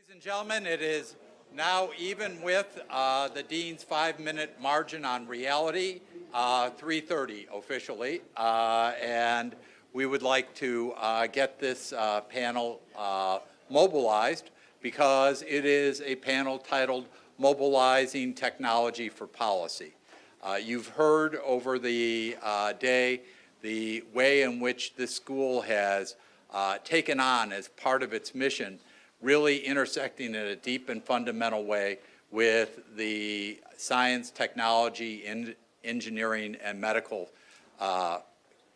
Ladies and gentlemen, it is now even with the Dean's 5-minute margin on reality, 3:30 officially, and we would like to get this panel mobilized because it is a panel titled Mobilizing Technology for Policy. You've heard over the day the way in which this school has taken on as part of its mission, really intersecting in a deep and fundamental way with the science, technology, engineering, and medical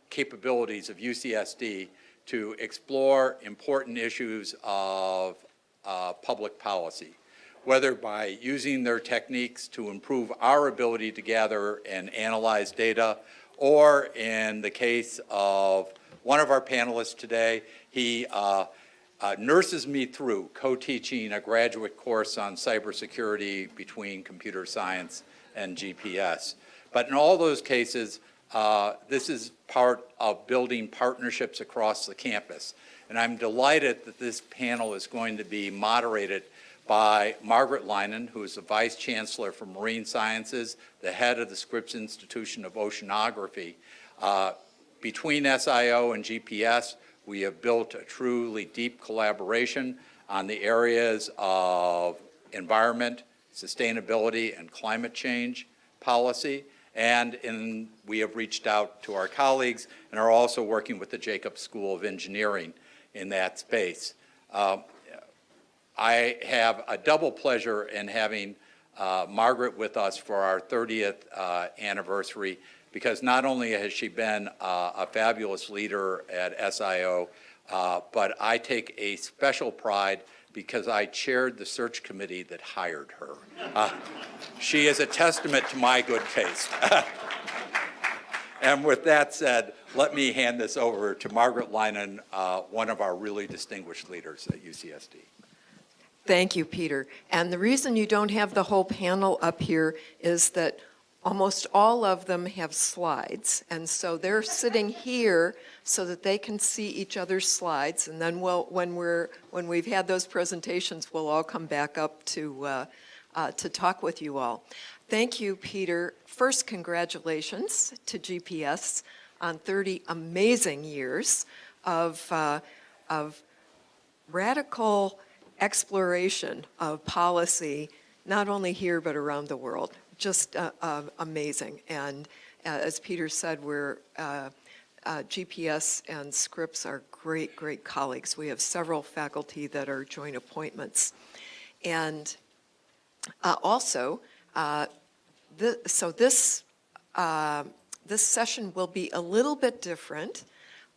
capabilities of UCSD to explore important issues of public policy, whether by using their techniques to improve our ability to gather and analyze data, or in the case of one of our panelists today, he nurses me through co-teaching a graduate course on cybersecurity between computer science and GPS. But in all those cases, this is part of building partnerships across the campus. And I'm delighted that this panel is going to be moderated by Margaret Leinen, who is the Vice Chancellor for Marine Sciences, the head of the Scripps Institution of Oceanography. Between SIO and GPS, we have built a truly deep collaboration on the areas of environment, sustainability, and climate change policy. And we have reached out to our colleagues and are also working with the Jacobs School of Engineering in that space. I have a double pleasure in having Margaret with us for our 30th anniversary, because not only has she been a fabulous leader at SIO, but I take a special pride because I chaired the search committee that hired her. She is a testament to my good taste. And with that said, let me hand this over to Margaret Leinen, one of our really distinguished leaders at UCSD. Thank you, Peter. And the reason you don't have the whole panel up here is that almost all of them have slides, and so they're sitting here so that they can see each other's slides, and then when we've had those presentations, we'll all come back up to talk with you all. Thank you, Peter. First, congratulations to GPS on 30 amazing years of radical exploration of policy, not only here but around the world. Just amazing. And as Peter said, GPS and Scripps are great, great colleagues. We have several faculty that are joint appointments. And also, this session will be a little bit different,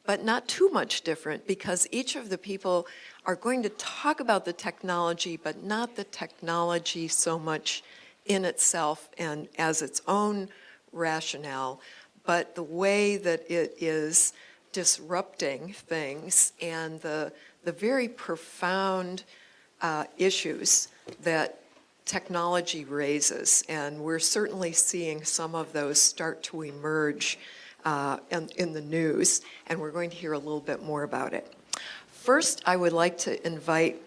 but not too much different, because each of the people are going to talk about the technology, but not the technology so much in itself and as its own rationale, but the way that it is disrupting things and the very profound issues that technology raises. And we're certainly seeing some of those start to emerge in the news, and we're going to hear a little bit more about it. First, I would like to invite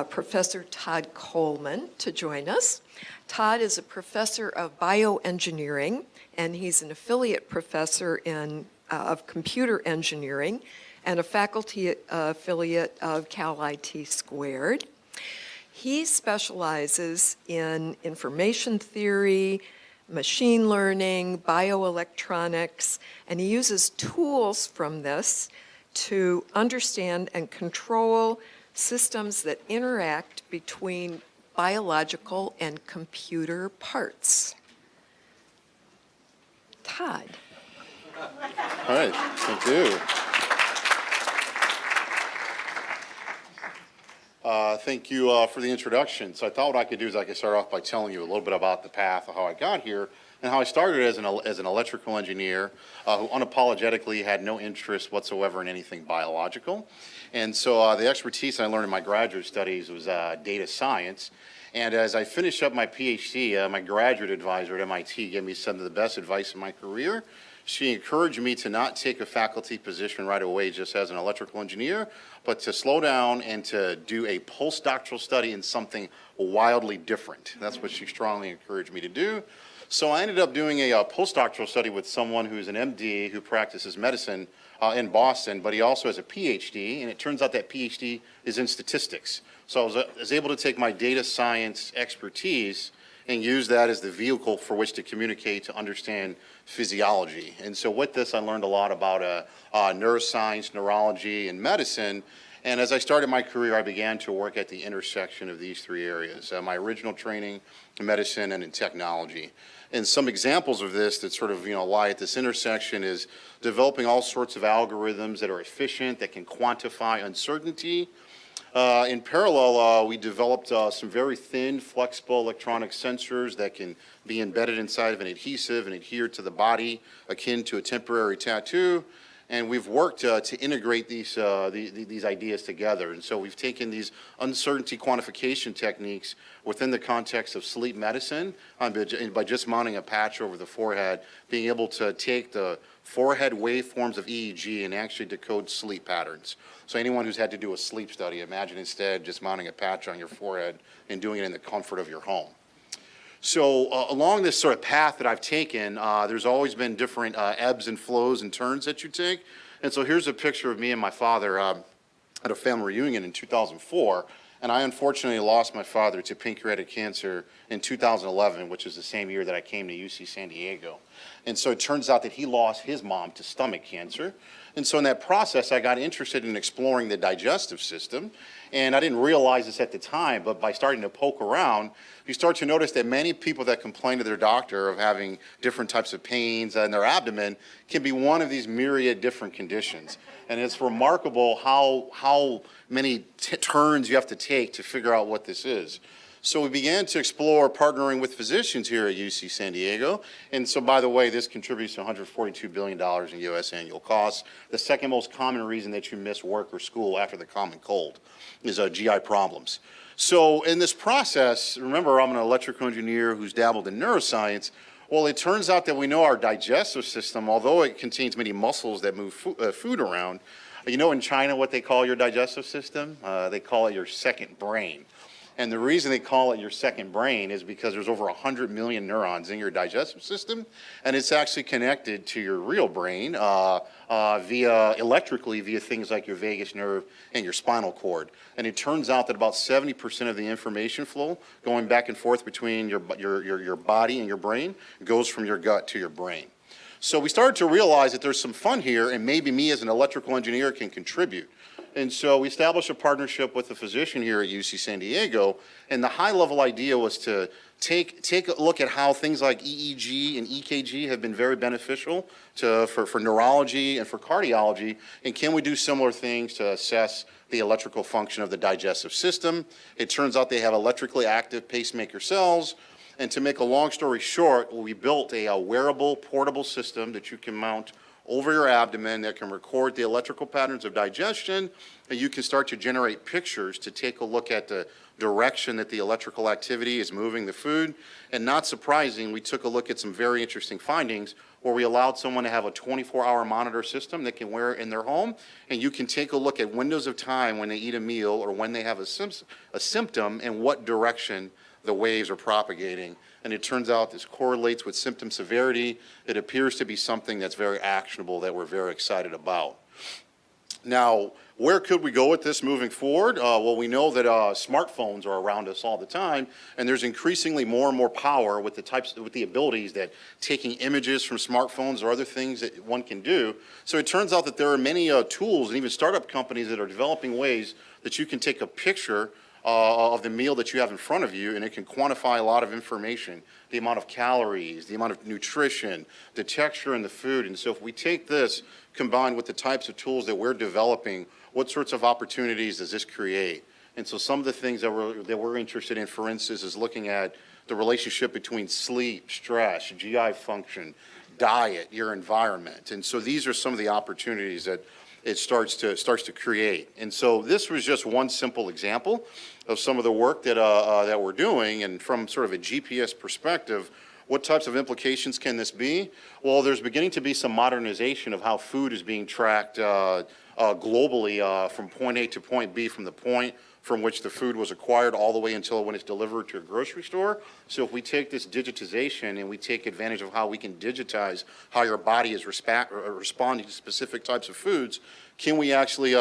Professor Todd Coleman to join us. Todd is a professor of bioengineering, and he's an affiliate professor of computer engineering and a faculty affiliate of Cal IT Squared. He specializes in information theory, machine learning, bioelectronics, and he uses tools from this to understand and control systems that interact between biological and computer parts. Todd. All right, thank you. Thank you for the introduction. So I thought what I could do is I could start off by telling you a little bit about the path of how I got here and how I started as an electrical engineer who unapologetically had no interest whatsoever in anything biological. And so the expertise I learned in my graduate studies was data science. And as I finished up my PhD, my graduate advisor at MIT gave me some of the best advice in my career. She encouraged me to not take a faculty position right away just as an electrical engineer, but to slow down and to do a postdoctoral study in something wildly different. That's what she strongly encouraged me to do. So I ended up doing a postdoctoral study with someone who's an MD who practices medicine in Boston, but he also has a PhD, and it turns out that PhD is in statistics. So I was able to take my data science expertise and use that as the vehicle for which to communicate, to understand physiology. And so with this, I learned a lot about neuroscience, neurology, and medicine. And as I started my career, I began to work at the intersection of these three areas. My original training in medicine and in technology. And some examples of this that sort of, lie at this intersection is developing all sorts of algorithms that are efficient, that can quantify uncertainty. In parallel, we developed some very thin, flexible electronic sensors that can be embedded inside of an adhesive and adhere to the body, akin to a temporary tattoo. And we've worked to integrate these ideas together. And so we've taken these uncertainty quantification techniques within the context of sleep medicine by just mounting a patch over the forehead, being able to take the forehead waveforms of EEG and actually decode sleep patterns. So anyone who's had to do a sleep study, imagine instead just mounting a patch on your forehead and doing it in the comfort of your home. So along this sort of path that I've taken, there's always been different ebbs and flows and turns that you take. And so here's a picture of me and my father at a family reunion in 2004. And I unfortunately lost my father to pancreatic cancer in 2011, which is the same year that I came to UC San Diego. And so it turns out that he lost his mom to stomach cancer. And so in that process, I got interested in exploring the digestive system. And I didn't realize this at the time, but by starting to poke around, you start to notice that many people that complain to their doctor of having different types of pains in their abdomen can be one of these myriad different conditions. And it's remarkable how many turns you have to take to figure out what this is. So we began to explore partnering with physicians here at UC San Diego. And so, by the way, this contributes to $142 billion in U.S. annual costs. The second most common reason that you miss work or school after the common cold is GI problems. So in this process, remember, I'm an electrical engineer who's dabbled in neuroscience. Well, it turns out that we know our digestive system, although it contains many muscles that move food around, in China what they call your digestive system? They call it your second brain. And the reason they call it your second brain is because there's over 100 million neurons in your digestive system, and it's actually connected to your real brain electrically via things like your vagus nerve and your spinal cord. And it turns out that about 70% of the information flow going back and forth between your body and your brain goes from your gut to your brain. So we started to realize that there's some fun here, and maybe me as an electrical engineer can contribute. And so we established a partnership with a physician here at UC San Diego, and the high-level idea was to take a look at how things like EEG and EKG have been very beneficial for neurology and for cardiology, and can we do similar things to assess the electrical function of the digestive system? It turns out they have electrically active pacemaker cells, and to make a long story short, we built a wearable, portable system that you can mount over your abdomen that can record the electrical patterns of digestion, and you can start to generate pictures to take a look at the direction that the electrical activity is moving the food. And not surprising, we took a look at some very interesting findings where we allowed someone to have a 24-hour monitor system that can wear it in their home, and you can take a look at windows of time when they eat a meal or when they have a symptom and what direction the waves are propagating. And it turns out this correlates with symptom severity. It appears to be something that's very actionable that we're very excited about. Now, where could we go with this moving forward? Well, we know that smartphones are around us all the time, and there's increasingly more and more power with the abilities that taking images from smartphones or other things that one can do. So it turns out that there are many tools and even startup companies that are developing ways that you can take a picture of the meal that you have in front of you, and it can quantify a lot of information, the amount of calories, the amount of nutrition, the texture in the food. And so if we take this combined with the types of tools that we're developing, what sorts of opportunities does this create? And so some of the things that we're interested in, for instance, is looking at the relationship between sleep, stress, GI function, diet, your environment. And so these are some of the opportunities that it starts to create. And so this was just one simple example of some of the work that we're doing. And from sort of a GPS perspective, What types of implications can this be? Well, there's beginning to be some modernization of how food is being tracked globally from point A to point B, from the point from which the food was acquired all the way until when it's delivered to a grocery store. So if we take this digitization and we take advantage of how we can digitize how your body is responding to specific types of foods, can we actually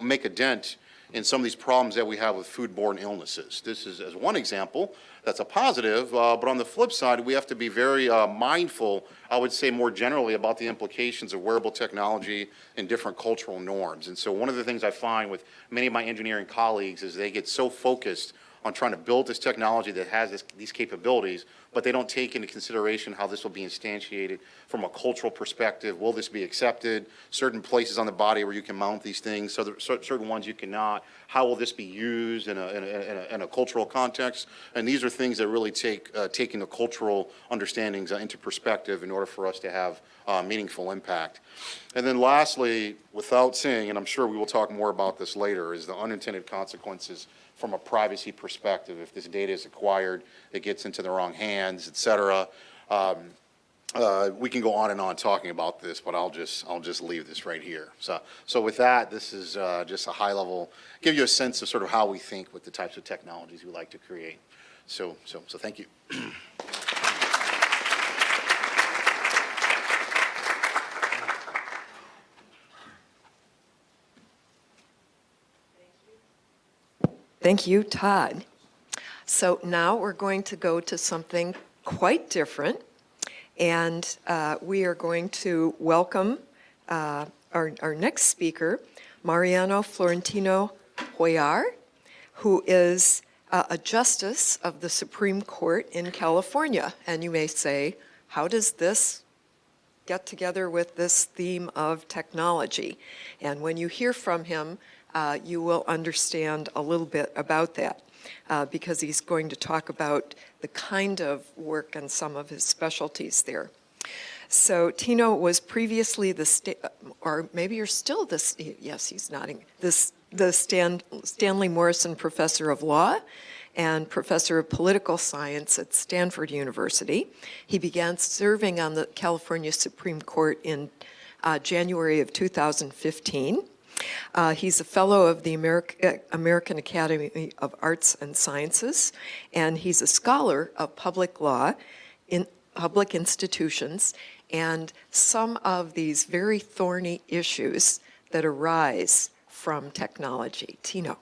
make a dent in some of these problems that we have with foodborne illnesses? This is as one example. That's a positive, but on the flip side, we have to be very mindful, I would say more generally, about the implications of wearable technology and different cultural norms. And so one of the things I find with many of my engineering colleagues is they get so focused on trying to build this technology that has these capabilities, but they don't take into consideration how this will be instantiated from a cultural perspective. Will this be accepted? Certain places on the body where you can mount these things, so certain ones you cannot. How will this be used in a cultural context? And these are things that really take taking the cultural understandings into perspective in order for us to have meaningful impact. And then lastly, without saying, and I'm sure we will talk more about this later, is the unintended consequences from a privacy perspective. If this data is acquired, it gets into the wrong hands, et cetera. We can go on and on talking about this, but I'll just leave this right here. So with that, this is just a high level, give you a sense of sort of how we think with the types of technologies we like to create. So thank you. Thank you, Todd. So now we're going to go to something quite different, and we are going to welcome our next speaker, Mariano-Florentino Cuéllar, who is a justice of the Supreme Court in California. And you may say, how does this get together with this theme of technology? And when you hear from him, you will understand a little bit about that because he's going to talk about the kind of work and some of his specialties there. So Tino was previously or maybe you're still yes, he's nodding, the Stanley Morrison Professor of Law and Professor of Political Science at Stanford University. He began serving on the California Supreme Court in January of 2015. He's a fellow of the American Academy of Arts and Sciences, and he's a scholar of public law in public institutions and some of these very thorny issues that arise from technology. Tino.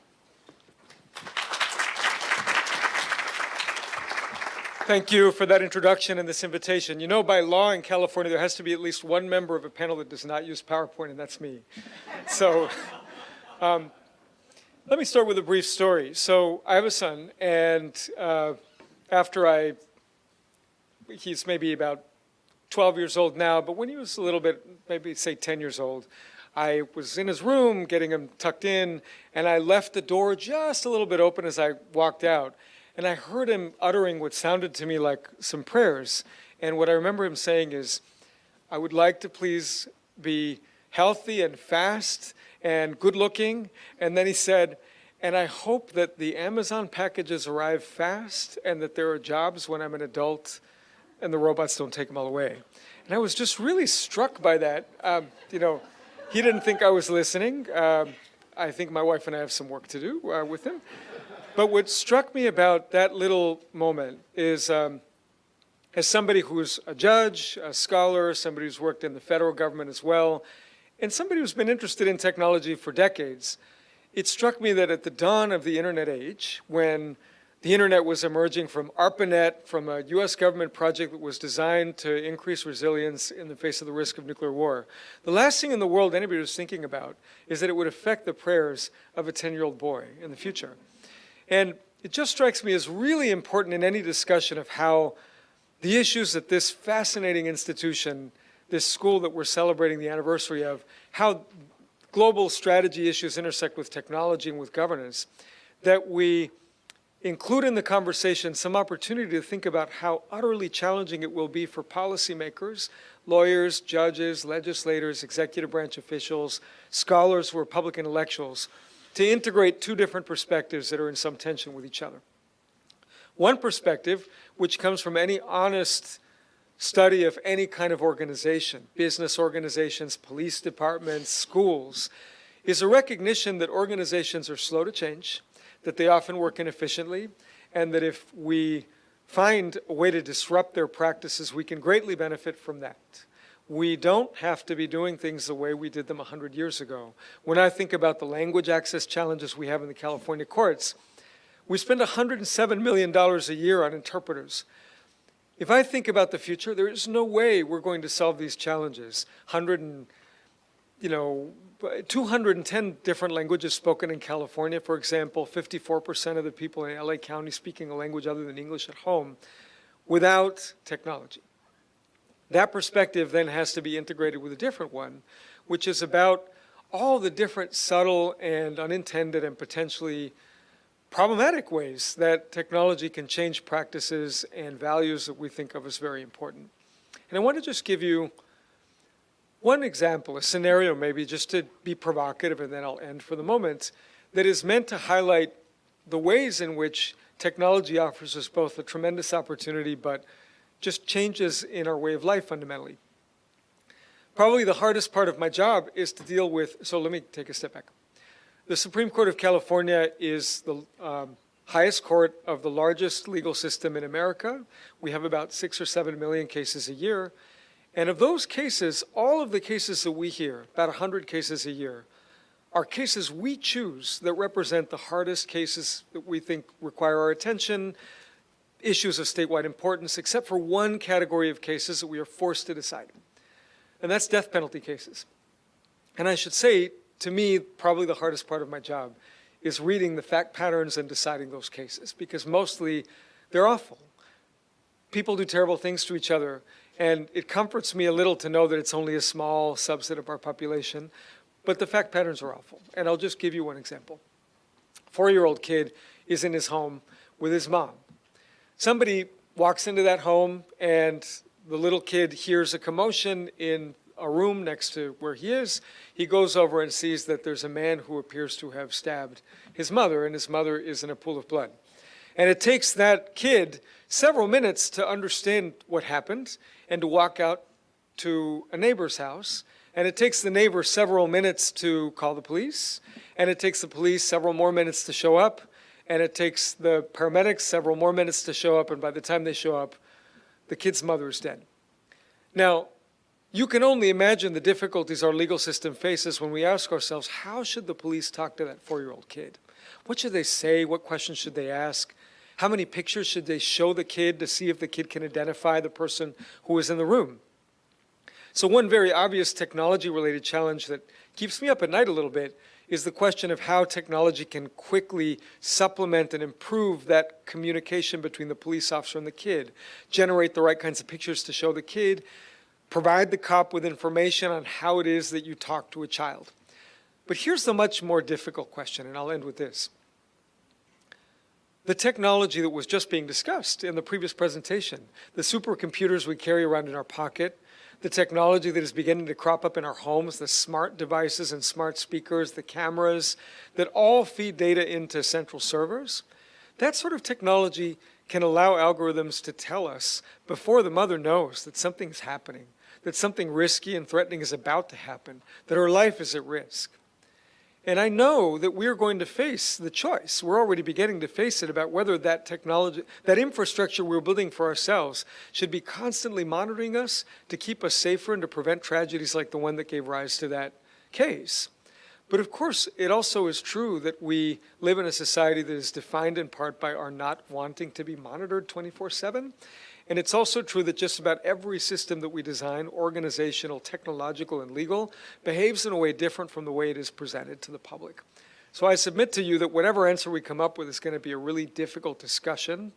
Thank you for that introduction and this invitation. You know, by law in California, there has to be at least one member of a panel that does not use PowerPoint, and that's me. So let me start with a brief story. So I have a son, and he's maybe about 12 years old now, but when he was a little bit, maybe say 10 years old, I was in his room getting him tucked in, and I left the door just a little bit open as I walked out. And I heard him uttering what sounded to me like some prayers. And what I remember him saying is, I would like to please be healthy and fast and good looking. And then he said, and I hope that the Amazon packages arrive fast and that there are jobs when I'm an adult and the robots don't take them all away. And I was just really struck by that. He didn't think I was listening. I think my wife and I have some work to do with him. But what struck me about that little moment is, as somebody who's a judge, a scholar, somebody who's worked in the federal government as well, and somebody who's been interested in technology for decades, it struck me that at the dawn of the internet age, when the internet was emerging from ARPANET, from a US government project that was designed to increase resilience in the face of the risk of nuclear war, the last thing in the world anybody was thinking about is that it would affect the prayers of a 10-year-old boy in the future. And it just strikes me as really important in any discussion of how the issues that this fascinating institution, this school that we're celebrating the anniversary of, how global strategy issues intersect with technology and with governance, that we include in the conversation some opportunity to think about how utterly challenging it will be for policymakers, lawyers, judges, legislators, executive branch officials, scholars who are public intellectuals, to integrate two different perspectives that are in some tension with each other. One perspective, which comes from any honest study of any kind of organization, business organizations, police departments, schools, is a recognition that organizations are slow to change, that they often work inefficiently, and that if we find a way to disrupt their practices, we can greatly benefit from that. We don't have to be doing things the way we did them 100 years ago. When I think about the language access challenges we have in the California courts, we spend $107 million a year on interpreters. If I think about the future, there is no way we're going to solve these challenges. 210 different languages spoken in California, for example, 54% of the people in LA County speaking a language other than English at home, without technology. That perspective then has to be integrated with a different one, which is about all the different subtle and unintended and potentially problematic ways that technology can change practices and values that we think of as very important. And I want to just give you one example, a scenario maybe, just to be provocative, and then I'll end for the moment, that is meant to highlight the ways in which technology offers us both a tremendous opportunity, but just changes in our way of life fundamentally. Probably the hardest part of my job is to deal with, so let me take a step back. The Supreme Court of California is the highest court of the largest legal system in America. We have about 6 or 7 million cases a year. And of those cases, all of the cases that we hear, about 100 cases a year, are cases we choose that represent the hardest cases that we think require our attention, issues of statewide importance, except for one category of cases that we are forced to decide. And that's death penalty cases. And I should say, to me, probably the hardest part of my job is reading the fact patterns and deciding those cases, because mostly they're awful. People do terrible things to each other, and it comforts me a little to know that it's only a small subset of our population, but the fact patterns are awful. And I'll just give you one example. 4-year-old kid is in his home with his mom. Somebody walks into that home, and the little kid hears a commotion in a room next to where he is. He goes over and sees that there's a man who appears to have stabbed his mother, and his mother is in a pool of blood. And it takes that kid several minutes to understand what happened and to walk out to a neighbor's house. And it takes the neighbor several minutes to call the police. And it takes the police several more minutes to show up. And it takes the paramedics several more minutes to show up. And by the time they show up, the kid's mother is dead. Now, you can only imagine the difficulties our legal system faces when we ask ourselves, how should the police talk to that 4-year-old kid? What should they say? What questions should they ask? How many pictures should they show the kid to see if the kid can identify the person who is in the room? So one very obvious technology-related challenge that keeps me up at night a little bit is the question of how technology can quickly supplement and improve that communication between the police officer and the kid, generate the right kinds of pictures to show the kid, provide the cop with information on how it is that you talk to a child. But here's the much more difficult question, and I'll end with this. The technology that was just being discussed in the previous presentation, the supercomputers we carry around in our pocket, the technology that is beginning to crop up in our homes, the smart devices and smart speakers, the cameras that all feed data into central servers, that sort of technology can allow algorithms to tell us before the mother knows that something's happening, that something risky and threatening is about to happen, that her life is at risk. And I know that we're going to face the choice. We're already beginning to face it about whether that technology, that infrastructure we're building for ourselves should be constantly monitoring us to keep us safer and to prevent tragedies like the one that gave rise to that case. But of course, it also is true that we live in a society that is defined in part by our not wanting to be monitored 24/7. And it's also true that just about every system that we design, organizational, technological, and legal, behaves in a way different from the way it is presented to the public. So I submit to you that whatever answer we come up with is going to be a really difficult discussion,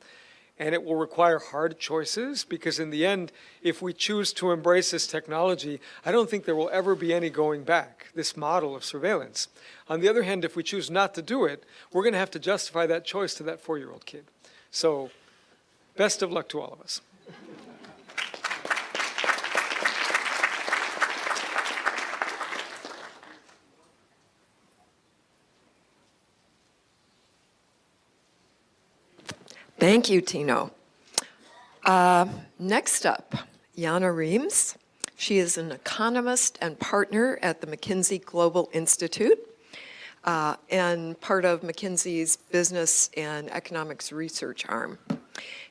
and it will require hard choices, because in the end, if we choose to embrace this technology, I don't think there will ever be any going back, this model of surveillance. On the other hand, if we choose not to do it, we're going to have to justify that choice to that 4-year-old kid. So best of luck to all of us. Thank you, Tino. Next up, Jana Reims. She is an economist and partner at the McKinsey Global Institute and part of McKinsey's Business and Economics Research arm.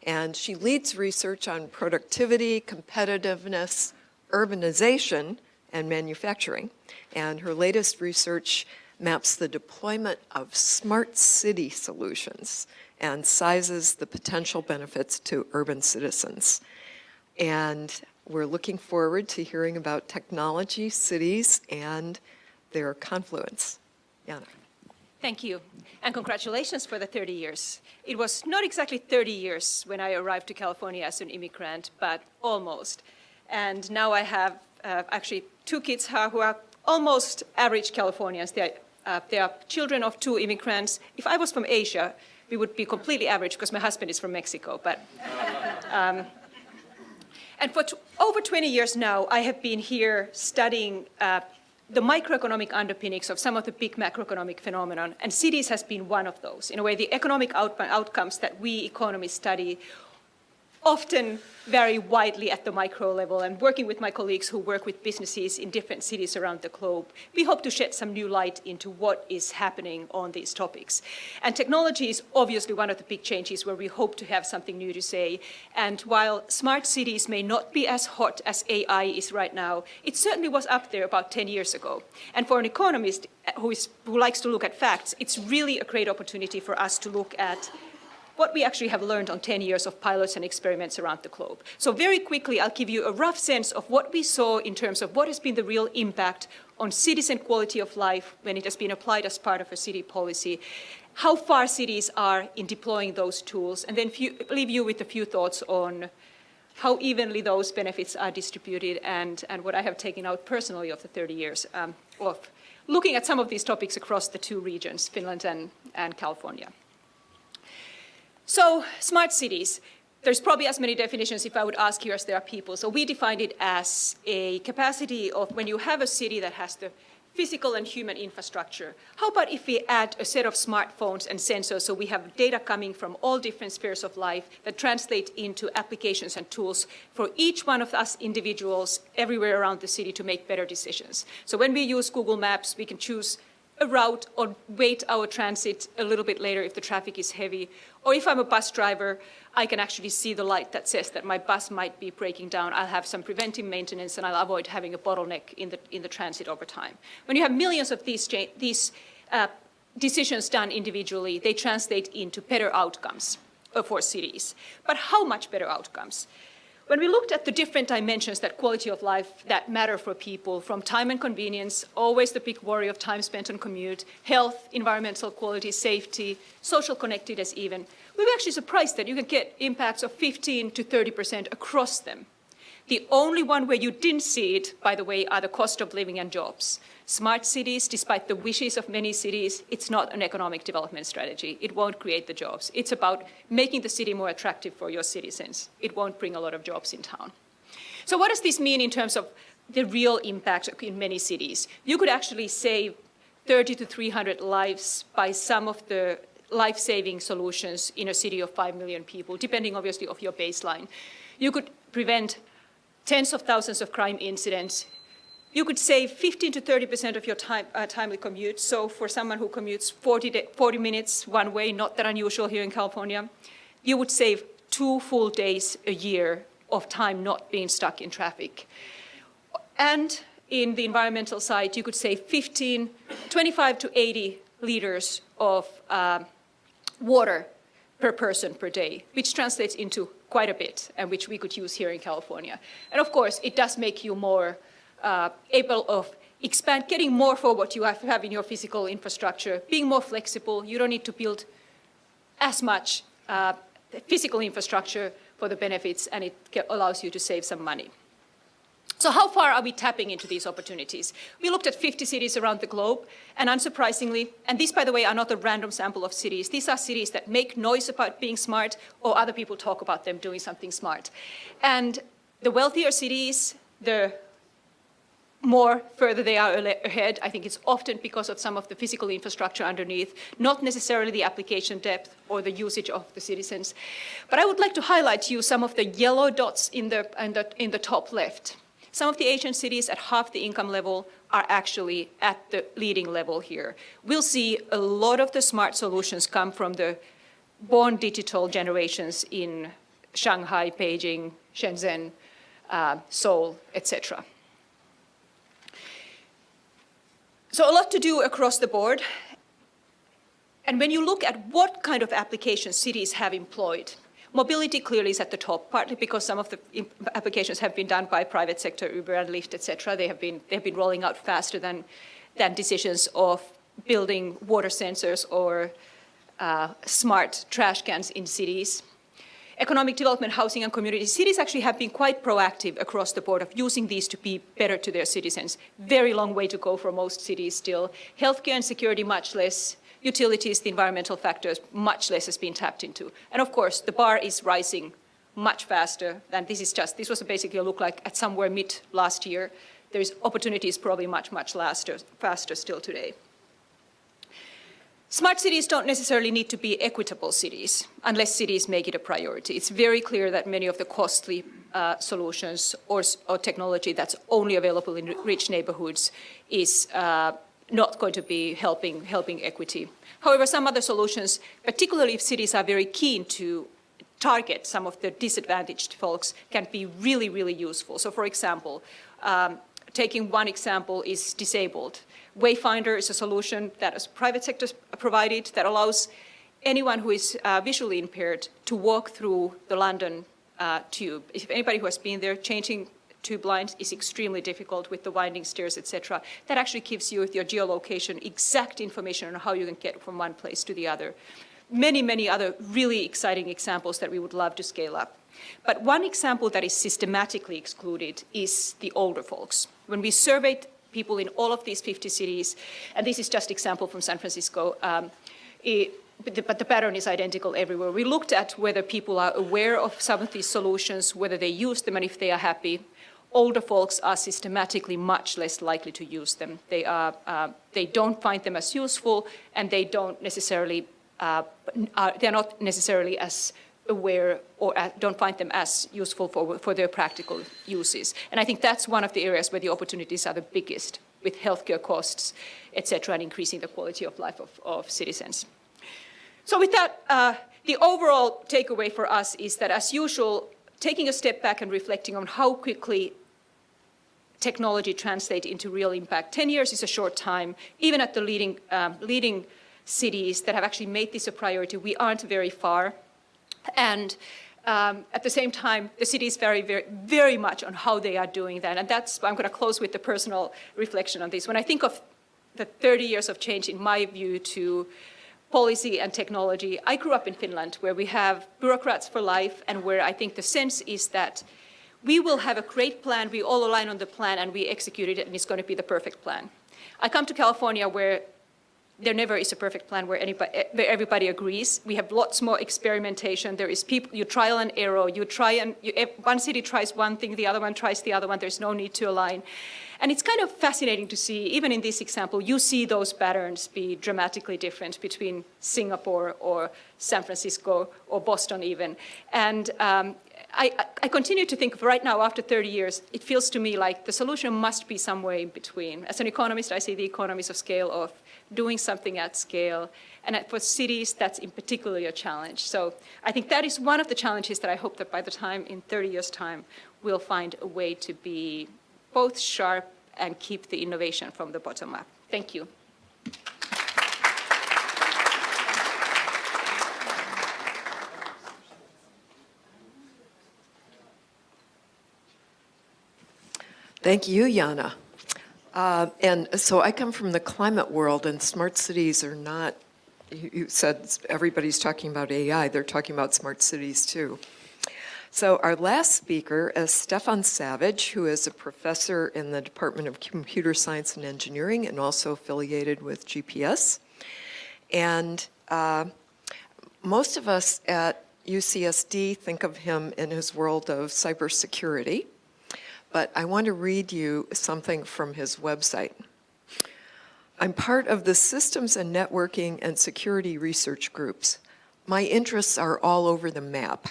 And she leads research on productivity, competitiveness, urbanization, and manufacturing. And her latest research maps the deployment of smart city solutions and sizes the potential benefits to urban citizens. And we're looking forward to hearing about technology, cities, and their confluence. Jana. Thank you, and congratulations for the 30 years. It was not exactly 30 years when I arrived to California as an immigrant, but almost. And now I have actually 2 kids who are almost average Californians. They are children of 2 immigrants. If I was from Asia, we would be completely average because my husband is from Mexico. But and for over 20 years now, I have been here studying the microeconomic underpinnings of some of the big macroeconomic phenomenon, and cities has been one of those. In a way, the economic outcomes that we economists study often vary widely at the micro level, and working with my colleagues who work with businesses in different cities around the globe, we hope to shed some new light into what is happening on these topics. And technology is obviously one of the big changes where we hope to have something new to say. And while smart cities may not be as hot as AI is right now, it certainly was up there about 10 years ago. And for an economist who likes to look at facts, it's really a great opportunity for us to look at what we actually have learned on 10 years of pilots and experiments around the globe. So very quickly, I'll give you a rough sense of what we saw in terms of what has been the real impact on citizen quality of life when it has been applied as part of a city policy, how far cities are in deploying those tools, and then leave you with a few thoughts on how evenly those benefits are distributed and what I have taken out personally of the 30 years of looking at some of these topics across the 2 regions, Finland and California. So, smart cities. There's probably as many definitions if I would ask you as there are people. So we defined it as a capacity of when you have a city that has the physical and human infrastructure. How about if we add a set of smartphones and sensors so we have data coming from all different spheres of life that translate into applications and tools for each one of us individuals everywhere around the city to make better decisions. So when we use Google Maps, we can choose a route or wait our transit a little bit later if the traffic is heavy. Or if I'm a bus driver, I can actually see the light that says that my bus might be breaking down. I'll have some preventive maintenance and I'll avoid having a bottleneck in the transit over time. When you have millions of these decisions done individually, they translate into better outcomes for cities. But how much better outcomes? When we looked at the different dimensions that quality of life that matter for people, from time and convenience, always the big worry of time spent on commute, health, environmental quality, safety, social connectedness even, we were actually surprised that you can get impacts of 15 to 30% across them. The only one where you didn't see it, by the way, are the cost of living and jobs. Smart cities, despite the wishes of many cities, it's not an economic development strategy. It won't create the jobs. It's about making the city more attractive for your citizens. It won't bring a lot of jobs in town. So what does this mean in terms of the real impact in many cities? You could actually save 30 to 300 lives by some of the life-saving solutions in a city of 5 million people, depending obviously of your baseline. You could prevent tens of thousands of crime incidents. You could save 15 to 30% of your timely commute. So for someone who commutes 40 minutes one way, not that unusual here in California, you would save 2 full days a year of time not being stuck in traffic. And in the environmental side, you could save 25 to 80 liters of water per person per day, which translates into quite a bit, and which we could use here in California. And of course, it does make you more able of getting more for what you have in your physical infrastructure, being more flexible. You don't need to build as much physical infrastructure for the benefits, and it allows you to save some money. So how far are we tapping into these opportunities? We looked at 50 cities around the globe, and unsurprisingly, and these, by the way, are not a random sample of cities. These are cities that make noise about being smart, or other people talk about them doing something smart. And the wealthier cities, the more further they are ahead. I think it's often because of some of the physical infrastructure underneath, not necessarily the application depth or the usage of the citizens. But I would like to highlight to you some of the yellow dots in the top left. Some of the Asian cities at half the income level are actually at the leading level here. We'll see a lot of the smart solutions come from the born digital generations in Shanghai, Beijing, Shenzhen, Seoul, etc. So a lot to do across the board. And when you look at what kind of applications cities have employed, mobility clearly is at the top, partly because some of the applications have been done by private sector, Uber and Lyft, etc. They have been rolling out faster than decisions of building water sensors or smart trash cans in cities. Economic development, housing and community. Cities actually have been quite proactive across the board of using these to be better to their citizens. Very long way to go for most cities still. Healthcare and security, much less. Utilities, the environmental factors, much less has been tapped into. And of course, the bar is rising much faster than this was basically a look like at somewhere mid last year. There's opportunities probably much faster still today. Smart cities don't necessarily need to be equitable cities unless cities make it a priority. It's very clear that many of the costly solutions or technology that's only available in rich neighborhoods is not going to be helping equity. However, some other solutions, particularly if cities are very keen to target some of the disadvantaged folks, can be really, really useful. So for example, taking one example is disabled. Wayfinder is a solution that is private sector provided that allows anyone who is visually impaired to walk through the London tube. If anybody who has been there, changing tube lines is extremely difficult with the winding stairs, etc. That actually gives you with your geolocation exact information on how you can get from one place to the other. Many, many other really exciting examples that we would love to scale up. But one example that is systematically excluded is the older folks. When we surveyed people in all of these 50 cities, and this is just an example from San Francisco, but the pattern is identical everywhere. We looked at whether people are aware of some of these solutions, whether they use them, and if they are happy. Older folks are systematically much less likely to use them. They don't find them as useful, and they don't necessarily, they're not necessarily as aware or don't find them as useful for their practical uses. And I think that's one of the areas where the opportunities are the biggest, with healthcare costs, et cetera, and increasing the quality of life of citizens. So with that, the overall takeaway for us is that, as usual, taking a step back and reflecting on how quickly technology translates into real impact. 10 years is a short time. Even at the leading cities that have actually made this a priority, we aren't very far. And at the same time, the cities vary very, very much on how they are doing that. And I'm going to close with the personal reflection on this. When I think of the 30 years of change, in my view, to policy and technology, I grew up in Finland, where we have bureaucrats for life, and where I think the sense is that we will have a great plan, we all align on the plan, and we execute it, and it's going to be the perfect plan. I come to California, where there never is a perfect plan where everybody agrees. We have lots more experimentation. There is people, you trial and error. One city tries one thing, the other one tries the other one. There's no need to align. And it's kind of fascinating to see, even in this example, you see those patterns be dramatically different between Singapore or San Francisco or Boston even. And I continue to think, right now, after 30 years, it feels to me like the solution must be somewhere in between. As an economist, I see the economies of scale of doing something at scale. And for cities, that's in particularly a challenge. So I think that is one of the challenges that I hope that by the time, in 30 years' time, we'll find a way to be both sharp and keep the innovation from the bottom up. Thank you. Thank you, Jaana. And so I come from the climate world, and smart cities are not, you said everybody's talking about AI, they're talking about smart cities too. So our last speaker is Stefan Savage, who is a professor in the Department of Computer Science and Engineering and also affiliated with GPS. And most of us at UCSD think of him in his world of cybersecurity. but I want to read you something from his website. I'm part of the Systems and Networking and Security Research Groups. My interests are all over the map,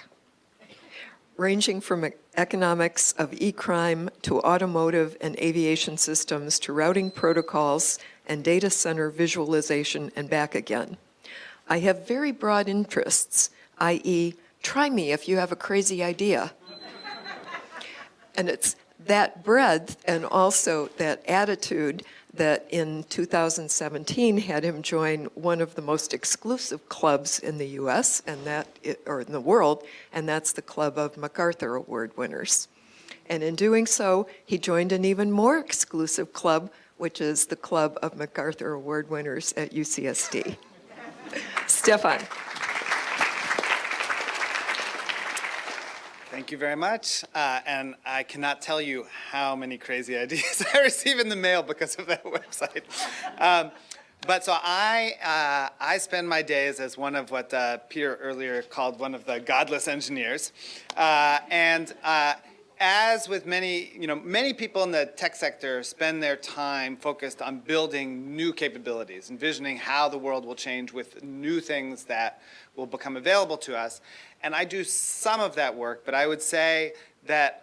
ranging from economics of e-crime to automotive and aviation systems to routing protocols and data center visualization and back again. I have very broad interests, i.e., try me if you have a crazy idea. And it's that breadth and also that attitude that in 2017 had him join one of the most exclusive clubs in the US or in the world, and that's the Club of MacArthur Award winners. And in doing so, he joined an even more exclusive club, which is the Club of MacArthur Award winners at UCSD. Stefan. Thank you very much. And I cannot tell you how many crazy ideas I receive in the mail because of that website. But so I spend my days as one of what Peter earlier called one of the godless engineers. As with many people in the tech sector spend their time focused on building new capabilities, envisioning how the world will change with new things that will become available to us. And I do some of that work, but I would say that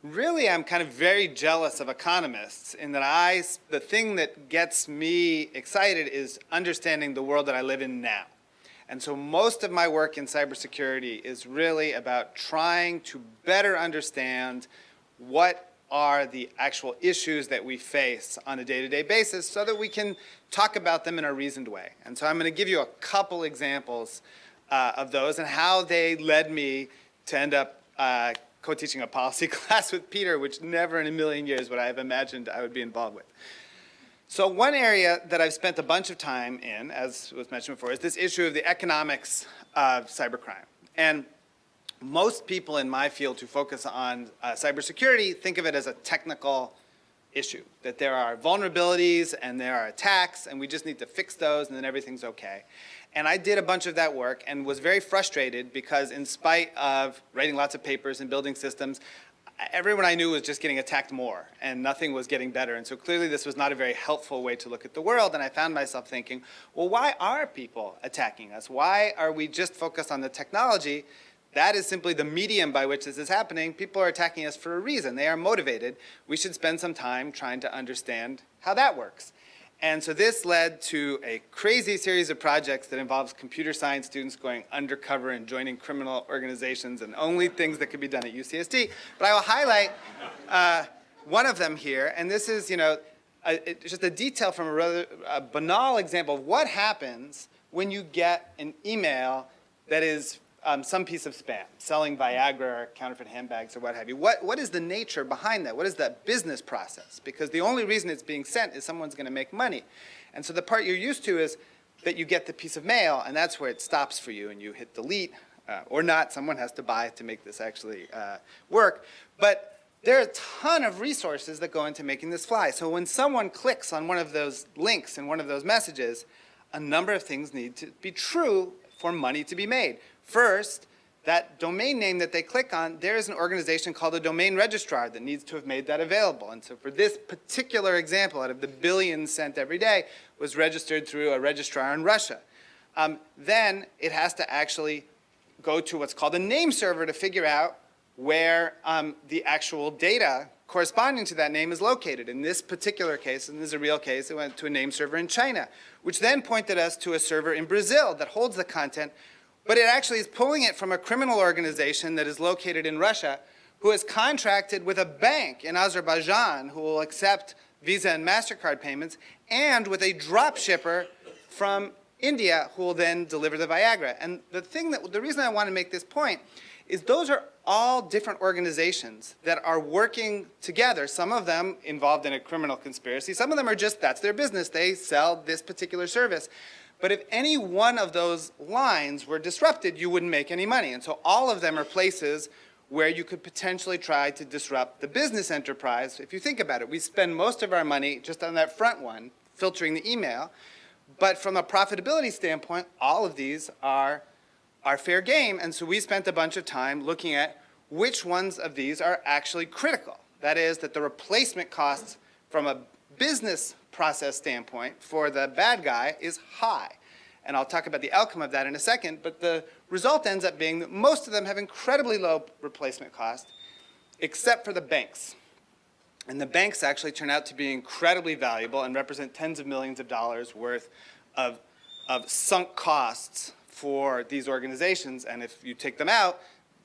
really I'm kind of very jealous of economists in that the thing that gets me excited is understanding the world that I live in now. And so most of my work in cybersecurity is really about trying to better understand what are the actual issues that we face on a day-to-day basis so that we can talk about them in a reasoned way. And so I'm going to give you a couple examples of those and how they led me to end up co-teaching a policy class with Peter, which never in a million years would I have imagined I would be involved with. So one area that I've spent a bunch of time in, as was mentioned before, is this issue of the economics of cybercrime. And most people in my field who focus on cybersecurity think of it as a technical issue, that there are vulnerabilities and there are attacks and we just need to fix those and then everything's okay. And I did a bunch of that work and was very frustrated because in spite of writing lots of papers and building systems, everyone I knew was just getting attacked more and nothing was getting better. And so clearly this was not a very helpful way to look at the world. And I found myself thinking, well, why are people attacking us? Why are we just focused on the technology? That is simply the medium by which this is happening. People are attacking us for a reason. They are motivated. We should spend some time trying to understand how that works. And so this led to a crazy series of projects that involves computer science students going undercover and joining criminal organizations and only things that could be done at UCSD. But I will highlight one of them here. And this is, just a detail from a rather banal example of what happens when you get an email that is some piece of spam, selling Viagra or counterfeit handbags or what have you. What is the nature behind that? What is that business process? Because the only reason it's being sent is someone's going to make money. And so the part you're used to is that you get the piece of mail, and that's where it stops for you, and you hit delete, or not. Someone has to buy it to make this actually work. But there are a ton of resources that go into making this fly. So when someone clicks on one of those links in one of those messages, a number of things need to be true for money to be made. First, that domain name that they click on, there is an organization called a domain registrar that needs to have made that available. And so for this particular example, out of the billions sent every day, was registered through a registrar in Russia. Then it has to actually go to what's called a name server to figure out where the actual data corresponding to that name is located. In this particular case, and this is a real case, it went to a name server in China, which then pointed us to a server in Brazil that holds the content. But it actually is pulling it from a criminal organization that is located in Russia who has contracted with a bank in Azerbaijan who will accept Visa and MasterCard payments, and with a drop shipper from India who will then deliver the Viagra. And the reason I want to make this point is those are all different organizations that are working together, some of them involved in a criminal conspiracy, some of them are just, that's their business, they sell this particular service. But if any one of those lines were disrupted, you wouldn't make any money. And so all of them are places where you could potentially try to disrupt the business enterprise. If you think about it, we spend most of our money just on that front one, filtering the email. But from a profitability standpoint, all of these are fair game. And so we spent a bunch of time looking at which ones of these are actually critical. That is, that the replacement costs from a business process standpoint for the bad guy is high. And I'll talk about the outcome of that in a second, but the result ends up being that most of them have incredibly low replacement cost, except for the banks. And the banks actually turn out to be incredibly valuable and represent tens of millions of dollars worth of sunk costs for these organizations. And if you take them out,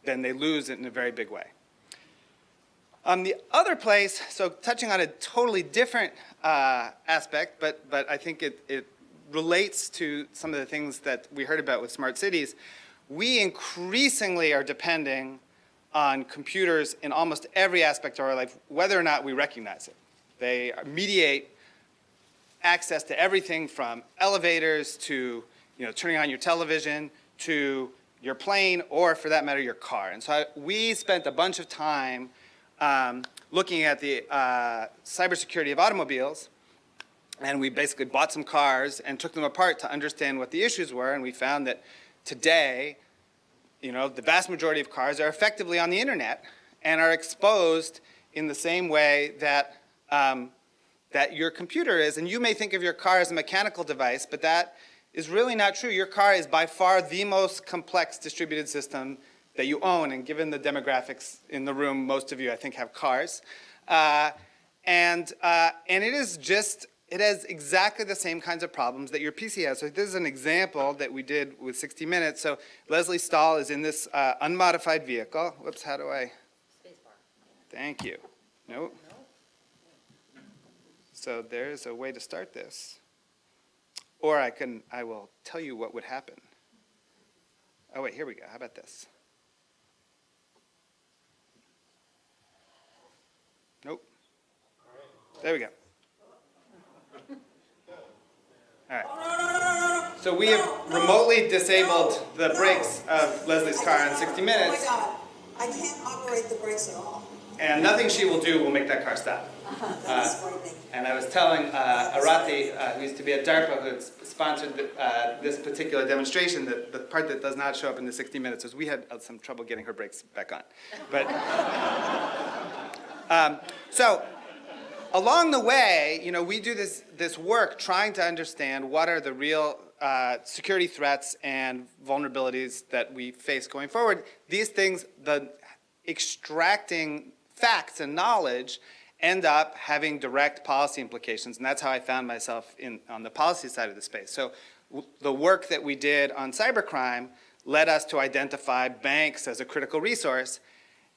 then they lose it in a very big way. The other place, so touching on a totally different aspect, but I think it relates to some of the things that we heard about with smart cities, we increasingly are depending on computers in almost every aspect of our life, whether or not we recognize it. They mediate access to everything from elevators to turning on your television to your plane, or for that matter, your car. And so we spent a bunch of time looking at the cybersecurity of automobiles, and we basically bought some cars and took them apart to understand what the issues were, and we found that today, the vast majority of cars are effectively on the internet and are exposed in the same way that that your computer is. And you may think of your car as a mechanical device, but that is really not true. Your car is by far the most complex distributed system that you own, and given the demographics in the room, most of you, I think, have cars. And it has exactly the same kinds of problems that your PC has. So this is an example that we did with 60 Minutes. So Leslie Stahl is in this unmodified vehicle. Whoops, how do I? Spacebar. Thank you. Nope. So there's a way to start this. Or I will tell you what would happen. Oh wait, here we go. How about this? Nope. There we go. All right. So we have remotely disabled the brakes of Leslie's car in 60 minutes. Oh my God, I can't operate the brakes at all. And nothing she will do will make that car stop. That's frightening. And I was telling Arati, who used to be at DARPA, who had sponsored this particular demonstration, that the part that does not show up in the 60 minutes is we had some trouble getting her brakes back on. But so along the way, we do this work trying to understand what are the real security threats and vulnerabilities that we face going forward. These things, the extracting facts and knowledge end up having direct policy implications, and that's how I found myself on the policy side of the space. So the work that we did on cybercrime led us to identify banks as a critical resource,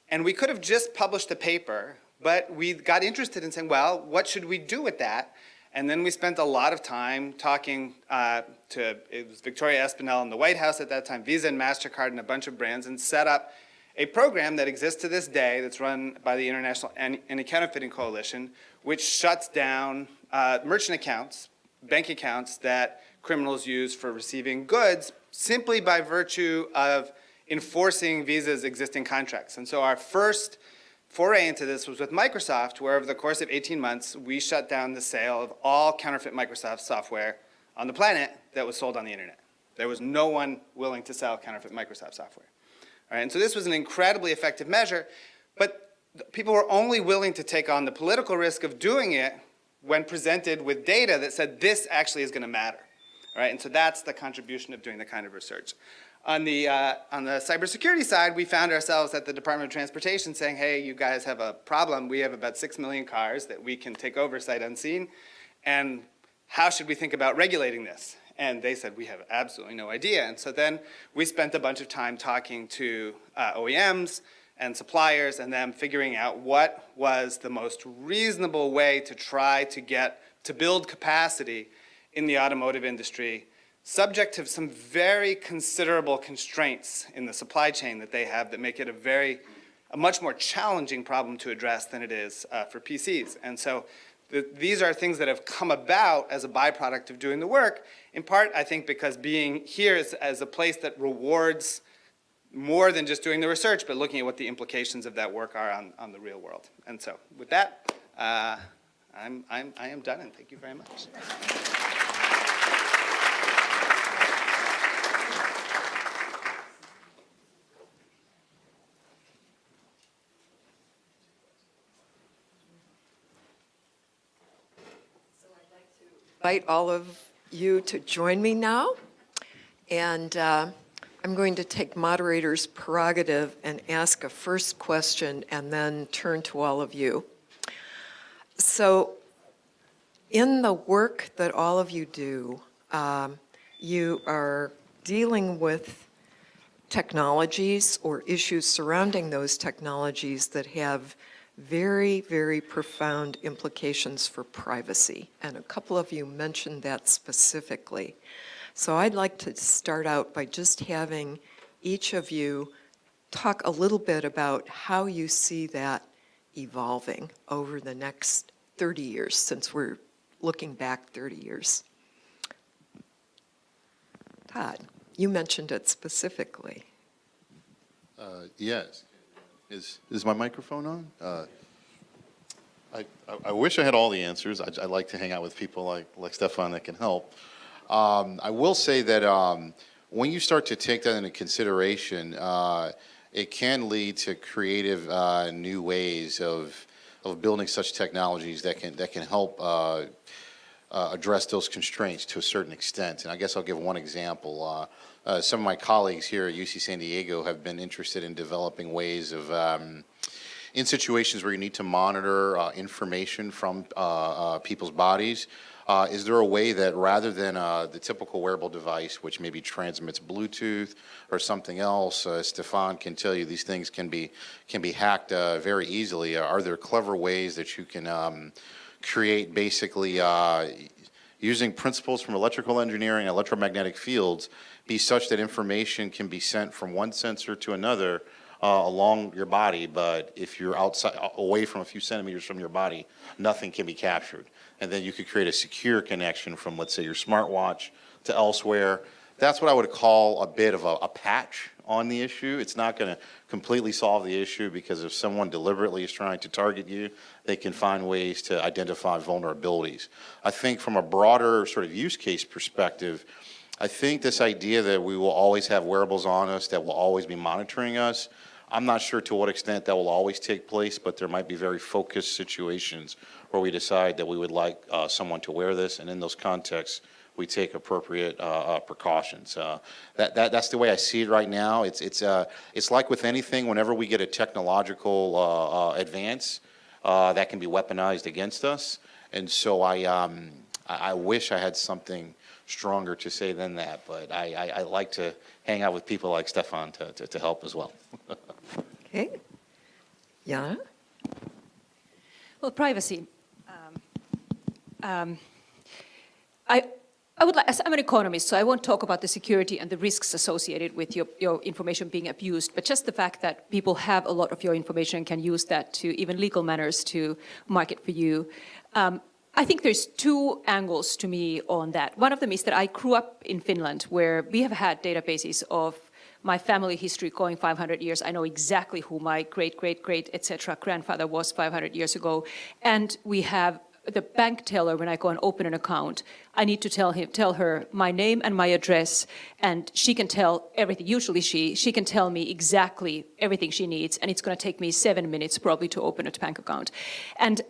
and we could have just published a paper, but we got interested in saying, well, what should we do with that? And then we spent a lot of time talking it was Victoria Espinel in the White House at that time, Visa and MasterCard and a bunch of brands, and set up a program that exists to this day that's run by the International Anti-Counterfeiting Coalition, which shuts down merchant accounts, bank accounts that criminals use for receiving goods simply by virtue of enforcing Visa's existing contracts. And so our first foray into this was with Microsoft, where over the course of 18 months, we shut down the sale of all counterfeit Microsoft software on the planet that was sold on the internet. There was no one willing to sell counterfeit Microsoft software. All right, and so this was an incredibly effective measure, but people were only willing to take on the political risk of doing it when presented with data that said this actually is going to matter. All right, and so that's the contribution of doing the kind of research. On the cybersecurity side, we found ourselves at the Department of Transportation saying, hey, you guys have a problem. We have about 6 million cars that we can take over sight unseen, and how should we think about regulating this? And they said, we have absolutely no idea. And so then we spent a bunch of time talking to OEMs and suppliers and them figuring out what was the most reasonable way to try to build capacity in the automotive industry, subject to some very considerable constraints in the supply chain that they have that make it a much more challenging problem to address than it is for PCs. And so these are things that have come about as a byproduct of doing the work, in part, I think, because being here as a place that rewards more than just doing the research, but looking at what the implications of that work are on the real world. And so with that, I am done, and thank you very much. invite all of you to join me now. And I'm going to take moderator's prerogative and ask a first question and then turn to all of you. So in the work that all of you do, you are dealing with technologies or issues surrounding those technologies that have very, very profound implications for privacy. And a couple of you mentioned that specifically. So I'd like to start out by just having each of you talk a little bit about how you see that evolving over the next 30 years, since we're looking back 30 years. Todd, you mentioned it specifically. Yes. Is my microphone on? I wish I had all the answers. I like to hang out with people like Stefan that can help. I will say that when you start to take that into consideration, it can lead to creative new ways of building such technologies that can help address those constraints to a certain extent. And I guess I'll give one example. Some of my colleagues here at UC San Diego have been interested in developing ways of, in situations where you need to monitor information from people's bodies, is there a way that rather than the typical wearable device, which maybe transmits Bluetooth or something else, Stefan can tell you these things can be hacked very easily. Are there clever ways that you can create basically using principles from electrical engineering, electromagnetic fields, be such that information can be sent from one sensor to another along your body, but if you're outside, away from a few centimeters from your body, nothing can be captured. And then you could create a secure connection from, let's say, your smartwatch to elsewhere. That's what I would call a bit of a patch on the issue. It's not going to completely solve the issue, because if someone deliberately is trying to target you, they can find ways to identify vulnerabilities. I think from a broader sort of use case perspective, I think this idea that we will always have wearables on us, that will always be monitoring us, I'm not sure to what extent that will always take place, but there might be very focused situations where we decide that we would like someone to wear this, and in those contexts, we take appropriate precautions. That's the way I see it right now. It's like with anything, whenever we get a technological advance, that can be weaponized against us. And so I wish I had something stronger to say than that, but I like to hang out with people like Stefan to help as well. Okay. Jana? Well, privacy. I would like, as I'm an economist, so I won't talk about the security and the risks associated with your information being abused, but just the fact that people have a lot of your information and can use that to even legal manners to market for you. I think there's two angles to me on that. One of them is that I grew up in Finland, where we have had databases of my family history going 500 years. I know exactly who my great, great, great, etc. grandfather was 500 years ago. And we have the bank teller, when I go and open an account, I need to tell her my name and my address, and she can tell everything. Usually she can tell me exactly everything she needs, and it's going to take me 7 minutes probably to open a bank account. And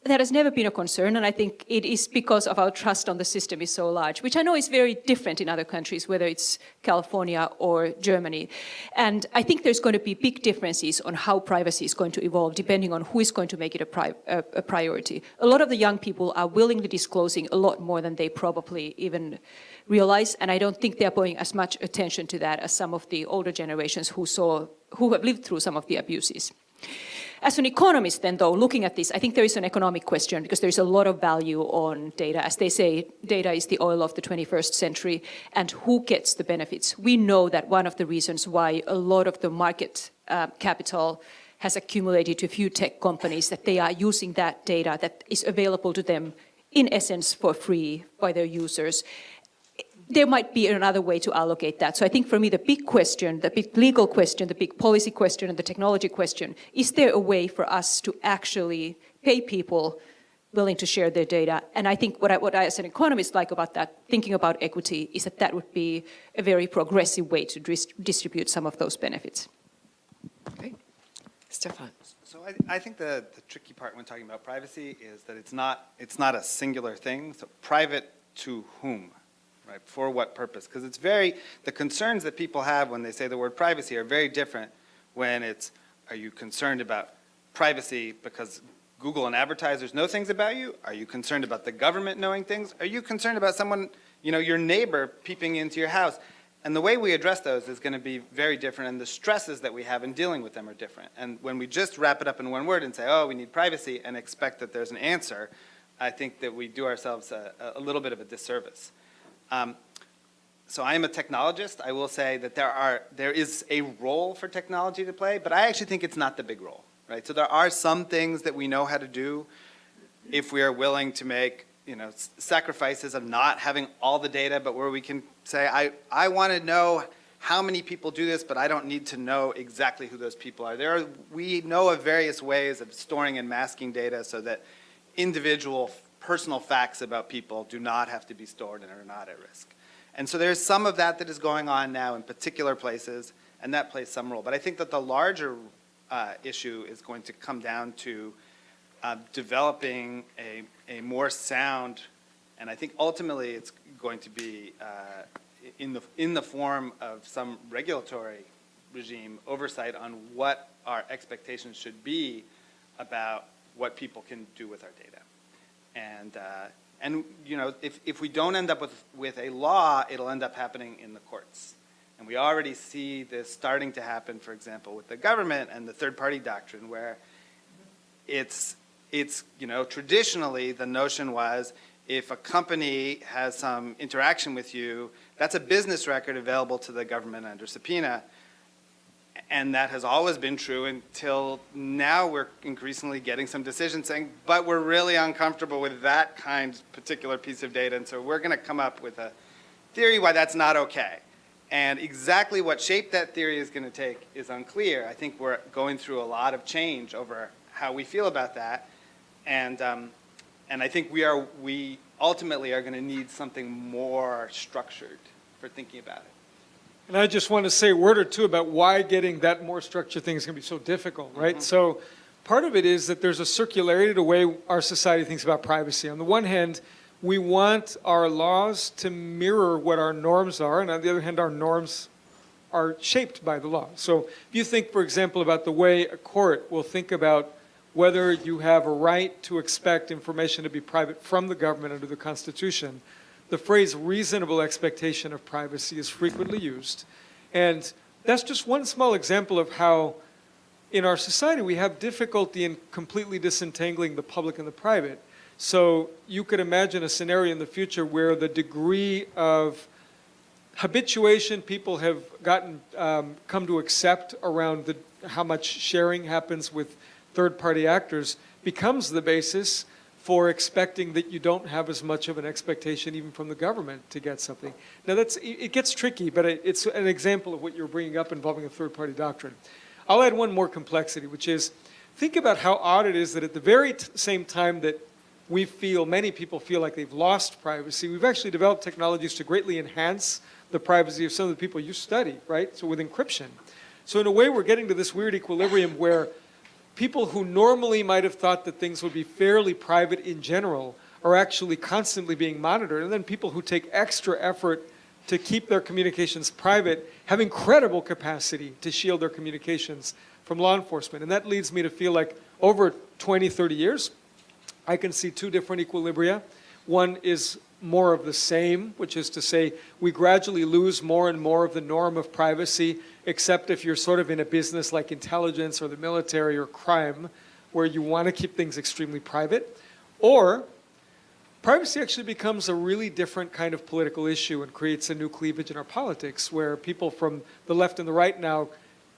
that has never been a concern, and I think it is because of our trust on the system is so large, which I know is very different in other countries, whether it's California or Germany. And I think there's going to be big differences on how privacy is going to evolve, depending on who is going to make it a priority. A lot of the young people are willingly disclosing a lot more than they probably even realize, and I don't think they're paying as much attention to that as some of the older generations who have lived through some of the abuses. As an economist then, though, looking at this, I think there is an economic question, because there's a lot of value on data. As they say, data is the oil of the 21st century, and who gets the benefits? We know that one of the reasons why a lot of the market capital has accumulated to a few tech companies, that they are using that data that is available to them, in essence, for free by their users. There might be another way to allocate that. So I think for me, the big question, the big legal question, the big policy question, and the technology question, is there a way for us to actually pay people willing to share their data? And I think what I as an economist like about that, thinking about equity, is that that would be a very progressive way to distribute some of those benefits. Okay. Stefan. So I think the tricky part when talking about privacy is that it's not a singular thing. So private to whom, right? For what purpose? Because the concerns that people have when they say the word privacy are very different when are you concerned about privacy because Google and advertisers know things about you? Are you concerned about the government knowing things? Are you concerned about someone, your neighbor peeping into your house? And the way we address those is going to be very different, and the stresses that we have in dealing with them are different. And when we just wrap it up in one word and say, oh, we need privacy, and expect that there's an answer, I think that we do ourselves a little bit of a disservice. So I am a technologist. I will say that there is a role for technology to play, but I actually think it's not the big role, right? So there are some things that we know how to do if we are willing to make sacrifices of not having all the data, but where we can say, I want to know how many people do this, but I don't need to know exactly who those people are. We know of various ways of storing and masking data so that individual personal facts about people do not have to be stored and are not at risk. And so there's some of that is going on now in particular places, and that plays some role. But I think that the larger issue is going to come down to developing a more sound, and I think ultimately it's going to be in the form of some regulatory regime oversight on what our expectations should be about what people can do with our data. And if we don't end up with a law, it'll end up happening in the courts. And we already see this starting to happen, for example, with the government and the third-party doctrine, where it's traditionally the notion was if a company has some interaction with you, that's a business record available to the government under subpoena. And that has always been true until now we're increasingly getting some decisions saying, but we're really uncomfortable with that particular piece of data, and so we're going to come up with a theory why that's not okay. And exactly what shape that theory is going to take is unclear. I think we're going through a lot of change over how we feel about that. And I think we ultimately are going to need something more structured for thinking about it. And I just want to say a word or two about why getting that more structured thing is going to be so difficult, right? Mm-hmm. So part of it is that there's a circularity to the way our society thinks about privacy. On the one hand, we want our laws to mirror what our norms are, and on the other hand, our norms are shaped by the law. So if you think, for example, about the way a court will think about whether you have a right to expect information to be private from the government under the Constitution, the phrase reasonable expectation of privacy is frequently used. And that's just one small example of how in our society we have difficulty in completely disentangling the public and the private. So you could imagine a scenario in the future where the degree of habituation people have come to accept around how much sharing happens with third-party actors becomes the basis for expecting that you don't have as much of an expectation even from the government to get something. Now it gets tricky, but it's an example of what you're bringing up involving a third-party doctrine. I'll add one more complexity, which is think about how odd it is that at the very same time that many people feel like they've lost privacy, we've actually developed technologies to greatly enhance the privacy of some of the people you study, right? So with encryption. So in a way, we're getting to this weird equilibrium where people who normally might have thought that things would be fairly private in general are actually constantly being monitored. And then people who take extra effort to keep their communications private have incredible capacity to shield their communications from law enforcement. And that leads me to feel like over 20, 30 years, I can see two different equilibria. One is more of the same, which is to say we gradually lose more and more of the norm of privacy, except if you're sort of in a business like intelligence or the military or crime, where you want to keep things extremely private. Or privacy actually becomes a really different kind of political issue and creates a new cleavage in our politics, where people from the left and the right now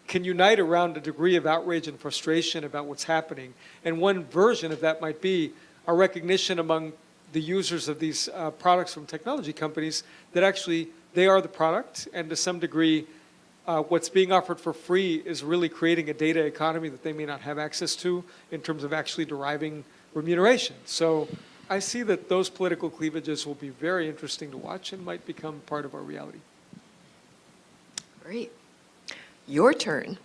can unite around a degree of outrage and frustration about what's happening. And one version of that might be a recognition among the users of these products from technology companies that actually they are the product, and to some degree what's being offered for free is really creating a data economy that they may not have access to in terms of actually deriving remuneration. So I see that those political cleavages will be very interesting to watch and might become part of our reality. Great. Your turn.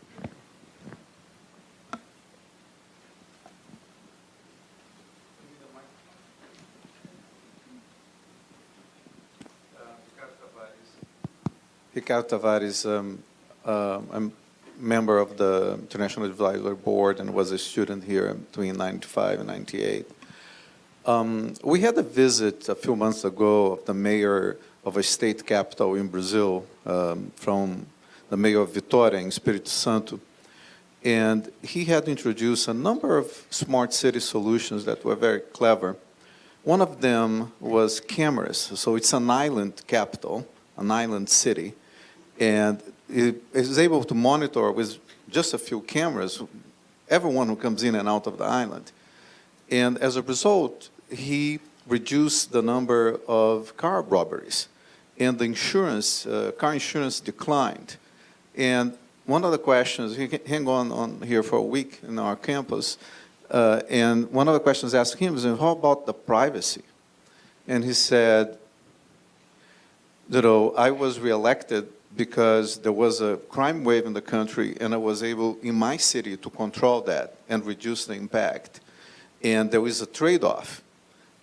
Ricardo Tavares. I'm member of the International Advisory Board and was a student here between 95 and 98. We had a visit a few months ago of the mayor of a state capital in Brazil, from the mayor of Vitória in Espírito Santo. And he had introduced a number of smart city solutions that were very clever. One of them was cameras. So it's an island capital, an island city, and it is able to monitor with just a few cameras everyone who comes in and out of the island. And as a result, he reduced the number of car robberies, and the insurance, car insurance declined. And one of the questions, he hang on here for a week in our campus, and one of the questions asked him was, how about the privacy? And he said, I was reelected because there was a crime wave in the country, and I was able, in my city, to control that and reduce the impact. And there is a trade-off.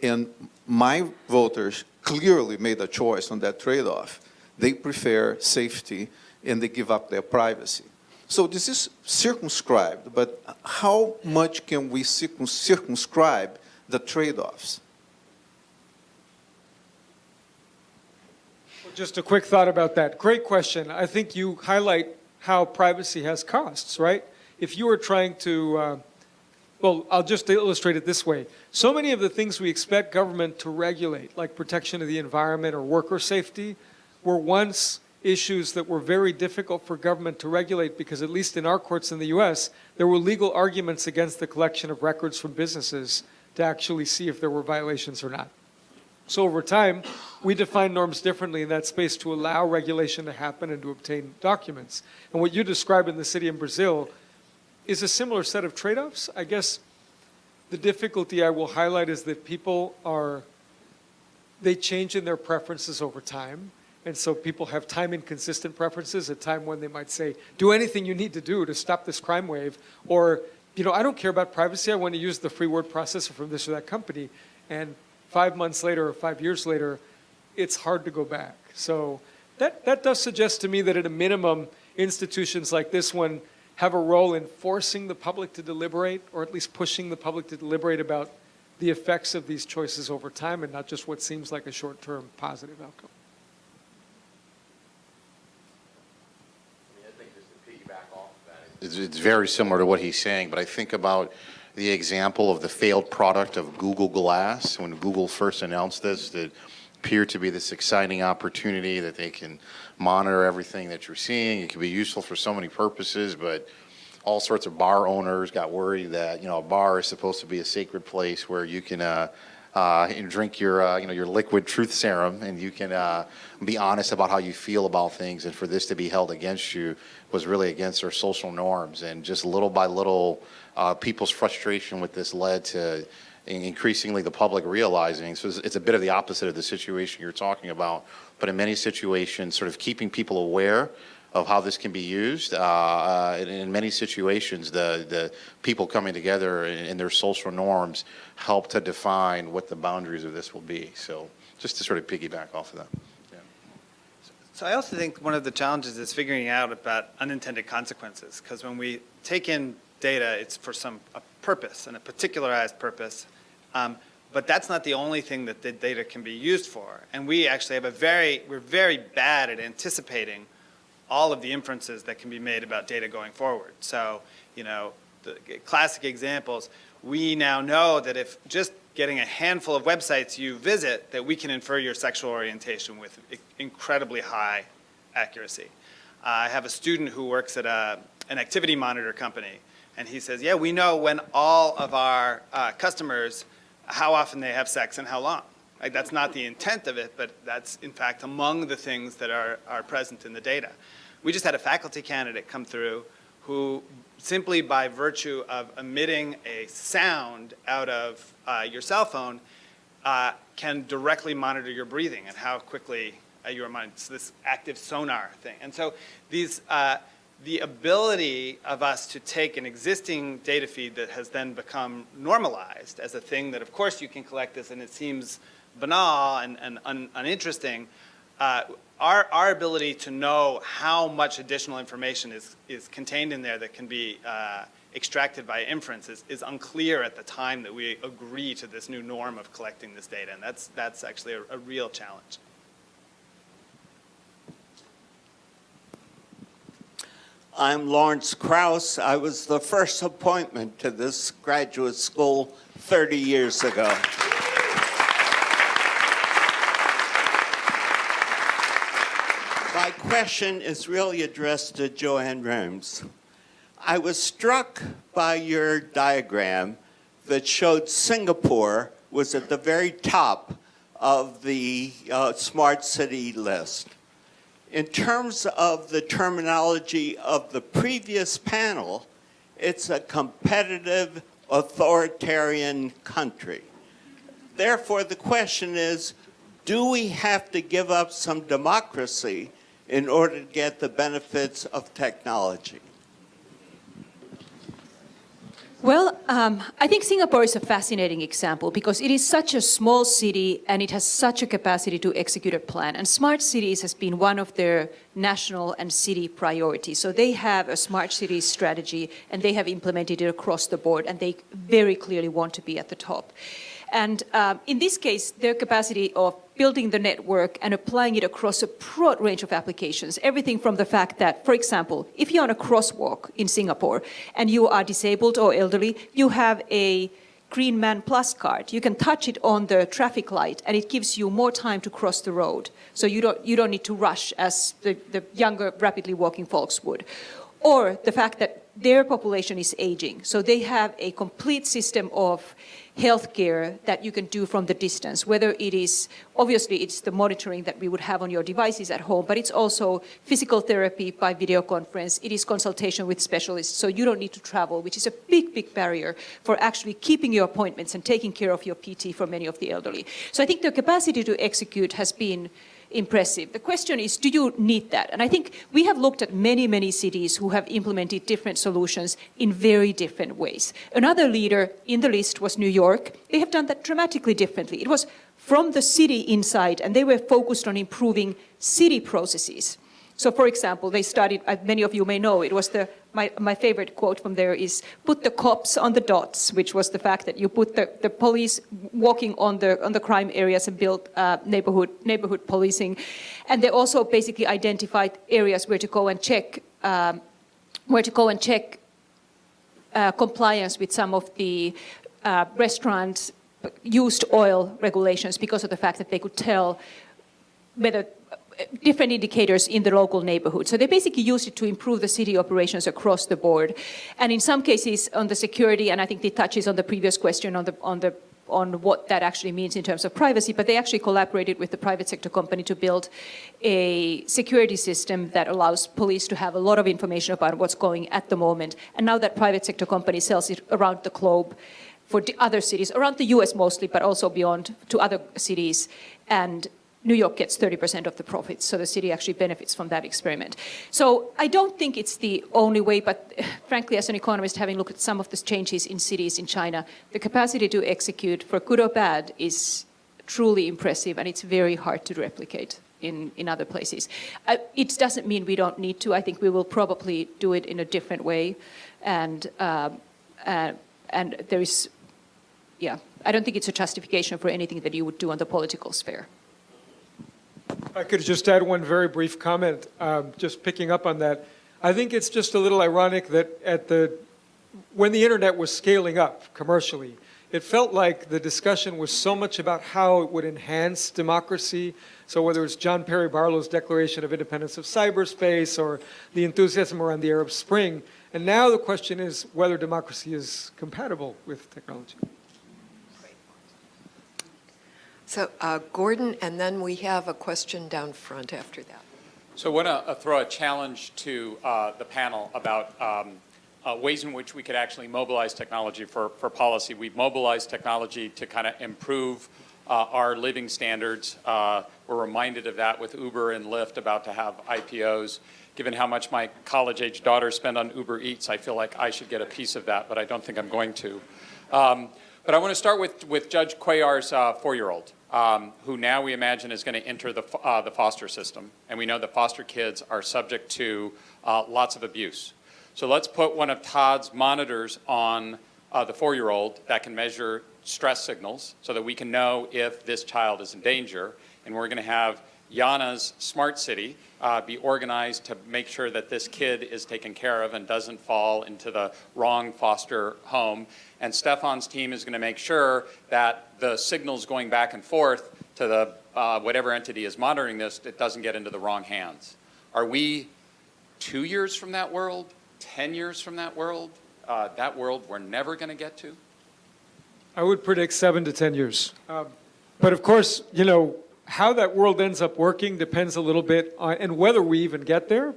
And my voters clearly made a choice on that trade-off. They prefer safety, and they give up their privacy. So this is circumscribed, but how much can we circumscribe the trade-offs? Just a quick thought about that. Great question. I think you highlight how privacy has costs, right? If you were trying to, well, I'll just illustrate it this way. So many of the things we expect government to regulate, like protection of the environment or worker safety, were once issues that were very difficult for government to regulate because, at least in our courts in the US, there were legal arguments against the collection of records from businesses to actually see if there were violations or not. So over time, we define norms differently in that space to allow regulation to happen and to obtain documents. And what you describe in the city in Brazil is a similar set of trade-offs. I guess the difficulty I will highlight is that people they change in their preferences over time. And so people have time inconsistent preferences, a time when they might say, do anything you need to do to stop this crime wave, or, I don't care about privacy, I want to use the free word processor from this or that company. And 5 months later or 5 years later, it's hard to go back. So that does suggest to me that at a minimum, institutions like this one have a role in forcing the public to deliberate, or at least pushing the public to deliberate about the effects of these choices over time and not just what seems like a short-term positive outcome. I think just to piggyback off of that, it's very similar to what he's saying, but I think about the example of the failed product of Google Glass. When Google first announced this, it appeared to be this exciting opportunity that they can monitor everything that you're seeing. It can be useful for so many purposes, but all sorts of bar owners got worried that, a bar is supposed to be a sacred place where you can drink your liquid truth serum, and you can be honest about how you feel about things. And for this to be held against you was really against our social norms. And just little by little, people's frustration with this led to increasingly the public realizing. So it's a bit of the opposite of the situation you're talking about. But in many situations, sort of keeping people aware of how this can be used. In many situations, the people coming together in their social norms help to define what the boundaries of this will be. So just to sort of piggyback off of that. Yeah. So I also think one of the challenges is figuring out about unintended consequences, because when we take in data, it's for a purpose and a particularized purpose. But that's not the only thing that the data can be used for. And we actually have we're very bad at anticipating all of the inferences that can be made about data going forward. So, the classic examples, we now know that if just getting a handful of websites you visit, that we can infer your sexual orientation with incredibly high accuracy. I have a student who works at an activity monitor company, and he says, yeah, we know when all of our customers, how often they have sex and how long. Like, that's not the intent of it, but that's, in fact, among the things that are present in the data. We just had a faculty candidate come through who, simply by virtue of emitting a sound out of your cell phone, can directly monitor your breathing and how quickly your mind, it's this active sonar thing. And so the ability of us to take an existing data feed that has then become normalized as a thing that, of course, you can collect this and it seems banal and uninteresting, our ability to know how much additional information is contained in there that can be extracted by inference is unclear at the time that we agree to this new norm of collecting this data, and that's actually a real challenge. I'm Lawrence Krauss. I was the first appointment to this graduate school 30 years ago. My question is really addressed to Jana Reims. I was struck by your diagram that showed Singapore was at the very top of the smart city list. In terms of the terminology of the previous panel, it's a competitive, authoritarian country. Therefore, the question is, do we have to give up some democracy in order to get the benefits of technology? Well, I think Singapore is a fascinating example because it is such a small city and it has such a capacity to execute a plan. And smart cities has been one of their national and city priorities. So they have a smart city strategy and they have implemented it across the board and they very clearly want to be at the top. And in this case, their capacity of building the network and applying it across a broad range of applications, everything from the fact that, for example, if you're on a crosswalk in Singapore and you are disabled or elderly, you have a Green Man Plus card. You can touch it on the traffic light and it gives you more time to cross the road. So you don't need to rush as the younger, rapidly walking folks would. Or the fact that their population is aging. So they have a complete system of healthcare that you can do from the distance, whether it is, obviously it's the monitoring that we would have on your devices at home, but it's also physical therapy by video conference, it is consultation with specialists, so you don't need to travel, which is a big, big barrier for actually keeping your appointments and taking care of your PT for many of the elderly. So I think the capacity to execute has been impressive. The question is, do you need that? And I think we have looked at many, many cities who have implemented different solutions in very different ways. Another leader in the list was New York. They have done that dramatically differently. It was from the city inside, and they were focused on improving city processes. So, for example, they started, many of you may know, it was my favorite quote from there is, put the cops on the dots, which was the fact that you put the police walking on the crime areas and build neighborhood policing. And they also basically identified areas where to go and check compliance with some of the restaurants' used oil regulations because of the fact that they could tell whether different indicators in the local neighborhood. So they basically used it to improve the city operations across the board. And in some cases on the security, and I think it touches on the previous question on what that actually means in terms of privacy, but they actually collaborated with the private sector company to build a security system that allows police to have a lot of information about what's going at the moment. And now that private sector company sells it around the globe for the other cities, around the US mostly, but also beyond to other cities. And New York gets 30% of the profits, so the city actually benefits from that experiment. So I don't think it's the only way, but frankly, as an economist, having looked at some of the changes in cities in China, the capacity to execute, for good or bad, is truly impressive, and it's very hard to replicate in other places. It doesn't mean we don't need to. I think we will probably do it in a different way, and there is, I don't think it's a justification for anything that you would do on the political sphere. I could just add one very brief comment, just picking up on that. I think it's just a little ironic that when the internet was scaling up commercially, it felt like the discussion was so much about how it would enhance democracy. So whether it's John Perry Barlow's Declaration of Independence of Cyberspace or the enthusiasm around the Arab Spring, and now the question is whether democracy is compatible with technology. So Gordon, and then we have a question down front after that. So I want to throw a challenge to the panel about ways in which we could actually mobilize technology for policy. We've mobilized technology to kind of improve our living standards. We're reminded of that with Uber and Lyft about to have IPOs. Given how much my college-age daughters spend on Uber Eats, I feel like I should get a piece of that, but I don't think I'm going to. But I want to start with Judge Cuéllar's 4-year-old, who now we imagine is going to enter the foster system. And we know that foster kids are subject to lots of abuse. So let's put one of Todd's monitors on the 4-year-old that can measure stress signals so that we can know if this child is in danger. And we're going to have Jaana's smart city be organized to make sure that this kid is taken care of and doesn't fall into the wrong foster home. And Stefan's team is going to make sure that the signals going back and forth to the whatever entity is monitoring this, it doesn't get into the wrong hands. Are we 2 years from that world, 10 years from that world we're never going to get to? I would predict 7 to 10 years. But of course, you know, how that world ends up working depends a little bit on, and whether we even get there,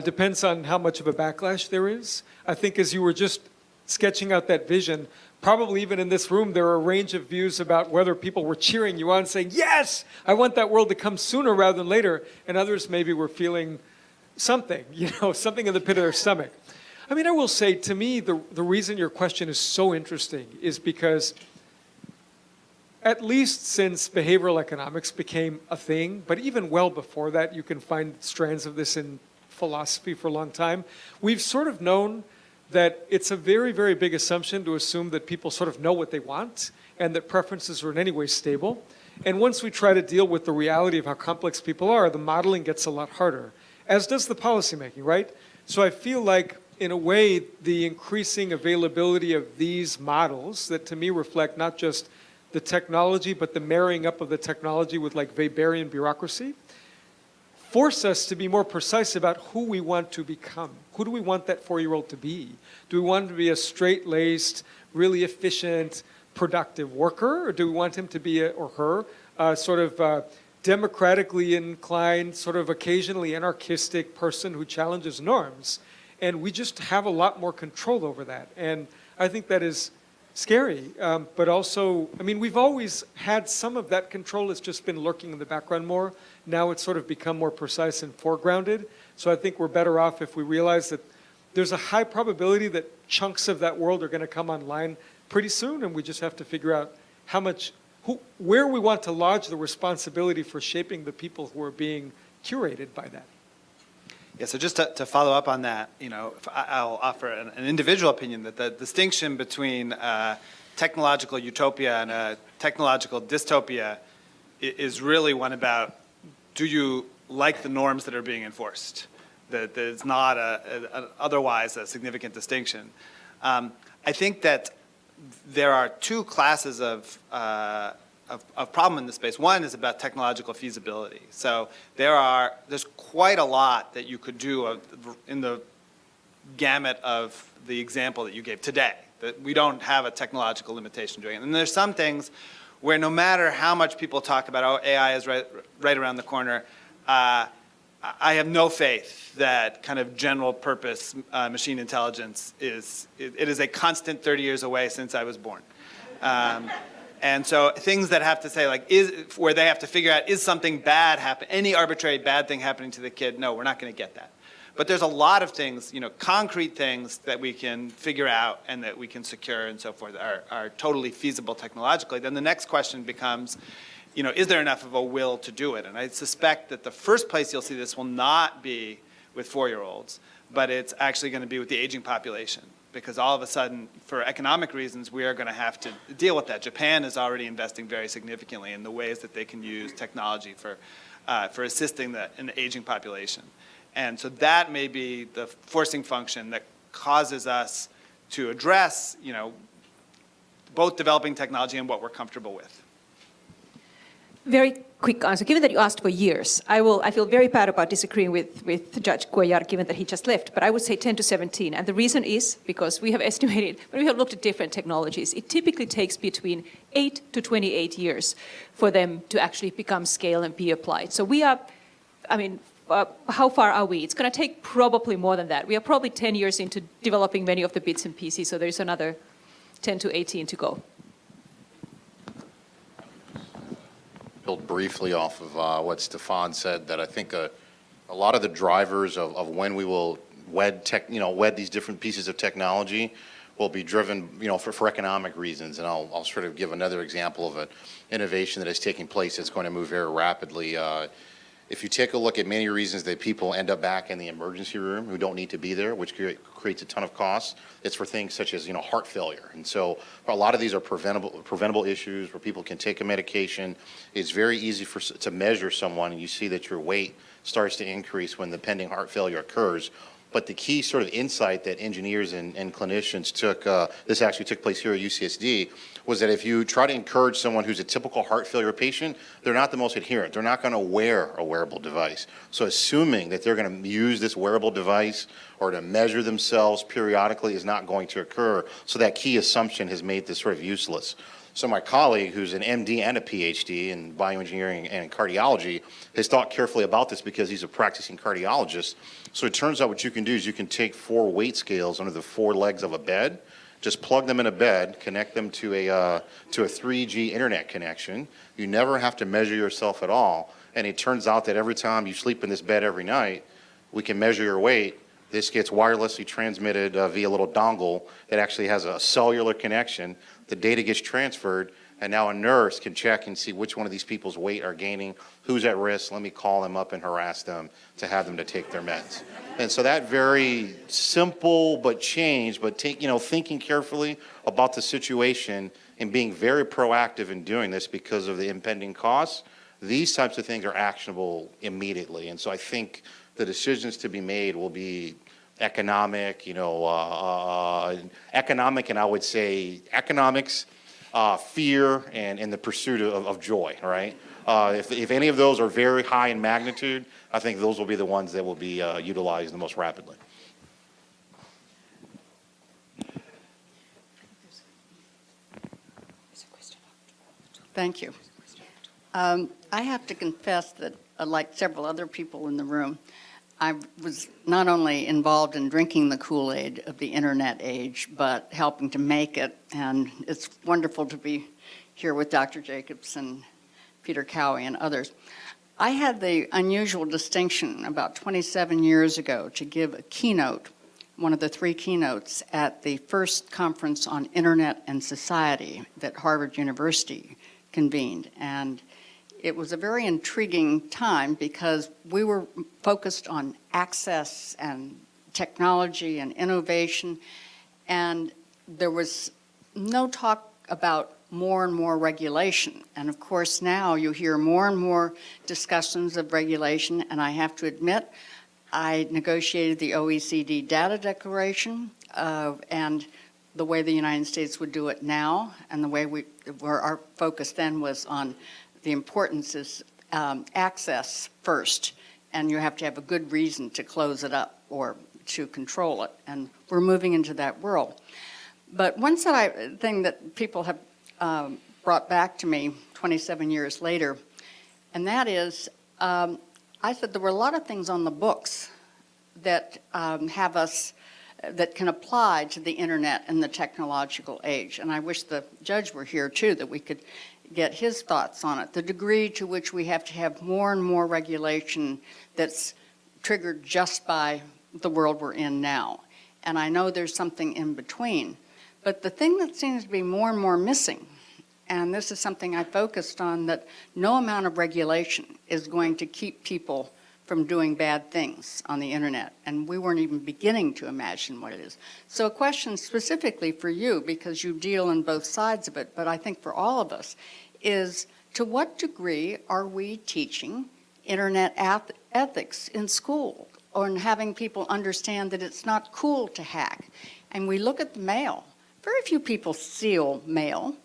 depends on how much of a backlash there is. I think as you were just sketching out that vision, probably even in this room, there are a range of views about whether people were cheering you on, saying, yes, I want that world to come sooner rather than later, and others maybe were feeling something, you know, something in the pit of their stomach. I mean, I will say, to me, the reason your question is so interesting is because at least since behavioral economics became a thing, but even well before that, you can find strands of this in philosophy for a long time, we've sort of known that it's a very, very big assumption to assume that people sort of know what they want and that preferences are in any way stable. And once we try to deal with the reality of how complex people are, the modeling gets a lot harder, as does the policymaking, right? So I feel like, in a way, the increasing availability of these models that to me reflect not just the technology, but the marrying up of the technology with like Weberian bureaucracy, force us to be more precise about who we want to become. Who do we want that 4-year-old to be? Do we want him to be a straight-laced, really efficient, productive worker, or do we want him to be, or her, sort of democratically inclined, sort of occasionally anarchistic person who challenges norms? And we just have a lot more control over that. And I think that is scary, but also, I mean, we've always had some of that control. It's just been lurking in the background more. Now it's sort of become more precise and foregrounded. So I think we're better off if we realize that there's a high probability that chunks of that world are going to come online pretty soon, and we just have to figure out how much, where we want to lodge the responsibility for shaping the people who are being curated by that. Yeah, so just to follow up on that, you know, I'll offer an individual opinion that the distinction between technological utopia and a technological dystopia is really one about, do you like the norms that are being enforced? That it's not otherwise a significant distinction. I think that there are two classes of problem in this space. One is about technological feasibility. So there's quite a lot that you could do in the gamut of the example that you gave today, that we don't have a technological limitation doing it. And there's some things where no matter how much people talk about, oh, AI is right around the corner, I have no faith that kind of general purpose machine intelligence it is a constant 30 years away since I was born. And so things that have to say, like, where they have to figure out, is something bad happen, any arbitrary bad thing happening to the kid? No, we're not going to get that. But there's a lot of things, you know, concrete things that we can figure out and that we can secure and so forth are totally feasible technologically. Then the next question becomes, you know, is there enough of a will to do it? And I suspect that the first place you'll see this will not be with 4-year-olds, but it's actually going to be with the aging population. Because all of a sudden, for economic reasons, we are going to have to deal with that. Japan is already investing very significantly in the ways that they can use technology for assisting an aging population. And so that may be the forcing function that causes us to address, you know, both developing technology and what we're comfortable with. Very quick answer. Given that you asked for years, I feel very bad about disagreeing with Judge Cuéllar, given that he just left, but I would say 10 to 17. And the reason is because we have estimated, when we have looked at different technologies, it typically takes between 8 to 28 years for them to actually become scale and be applied. So we are, I mean, how far are we? It's going to take probably more than that. We are probably 10 years into developing many of the bits and pieces, so there's another 10 to 18 to go. Build briefly off of what Stefan said, that I think a lot of the drivers of when we will wed these different pieces of technology will be driven, for economic reasons. And I'll sort of give another example of an innovation that is taking place that's going to move very rapidly. If you take a look at many reasons that people end up back in the emergency room who don't need to be there, which creates a ton of costs, it's for things such as, heart failure. And so a lot of these are preventable issues where people can take a medication. It's very easy to measure someone, and you see that your weight starts to increase when the pending heart failure occurs. But the key sort of insight that engineers and clinicians took, this actually took place here at UCSD, was that if you try to encourage someone who's a typical heart failure patient, they're not the most adherent. They're not going to wear a wearable device. So assuming that they're going to use this wearable device or to measure themselves periodically is not going to occur. So that key assumption has made this sort of useless. So my colleague, who's an MD and a PhD in bioengineering and cardiology, has thought carefully about this because he's a practicing cardiologist. So it turns out what you can do is you can take 4 weight scales under the 4 legs of a bed, just plug them in a bed, connect them to a 3G internet connection. You never have to measure yourself at all. And it turns out that every time you sleep in this bed every night, we can measure your weight. This gets wirelessly transmitted via a little dongle that actually has a cellular connection. The data gets transferred, and now a nurse can check and see which one of these people's weight are gaining, who's at risk. Let me call them up and harass them to have them to take their meds. And so that very simple but thinking carefully about the situation and being very proactive in doing this because of the impending costs, these types of things are actionable immediately. And so I think the decisions to be made will be economic, economic, and I would say economics, fear, and the pursuit of joy, right? If any of those are very high in magnitude, I think those will be the ones that will be utilized the most rapidly. Thank you. I have to confess that, like several other people in the room, I was not only involved in drinking the Kool-Aid of the internet age, but helping to make it. And it's wonderful to be here with Dr. Jacobs and Peter Cowie and others. I had the unusual distinction about 27 years ago to give a keynote, one of the 3 keynotes at the first conference on internet and society that Harvard University convened. And it was a very intriguing time because we were focused on access and technology and innovation, and there was no talk about more and more regulation. And of course now you hear more and more discussions of regulation, and I have to admit, I negotiated the OECD data declaration and the way the United States would do it now, and the way where our focus then was on the importance is access first, and you have to have a good reason to close it up or to control it, and we're moving into that world. But one thing that people have brought back to me 27 years later, and that is, I said there were a lot of things on the books that that can apply to the internet and the technological age, and I wish the judge were here too, that we could get his thoughts on it. The degree to which we have to have more and more regulation that's triggered just by the world we're in now. And I know there's something in between. But the thing that seems to be more and more missing, and this is something I focused on, that no amount of regulation is going to keep people from doing bad things on the internet. And we weren't even beginning to imagine what it is. So a question specifically for you, because you deal in both sides of it, but I think for all of us, is to what degree are we teaching internet ethics in school, or in having people understand that it's not cool to hack? And we look at the mail. Very few people steal mail.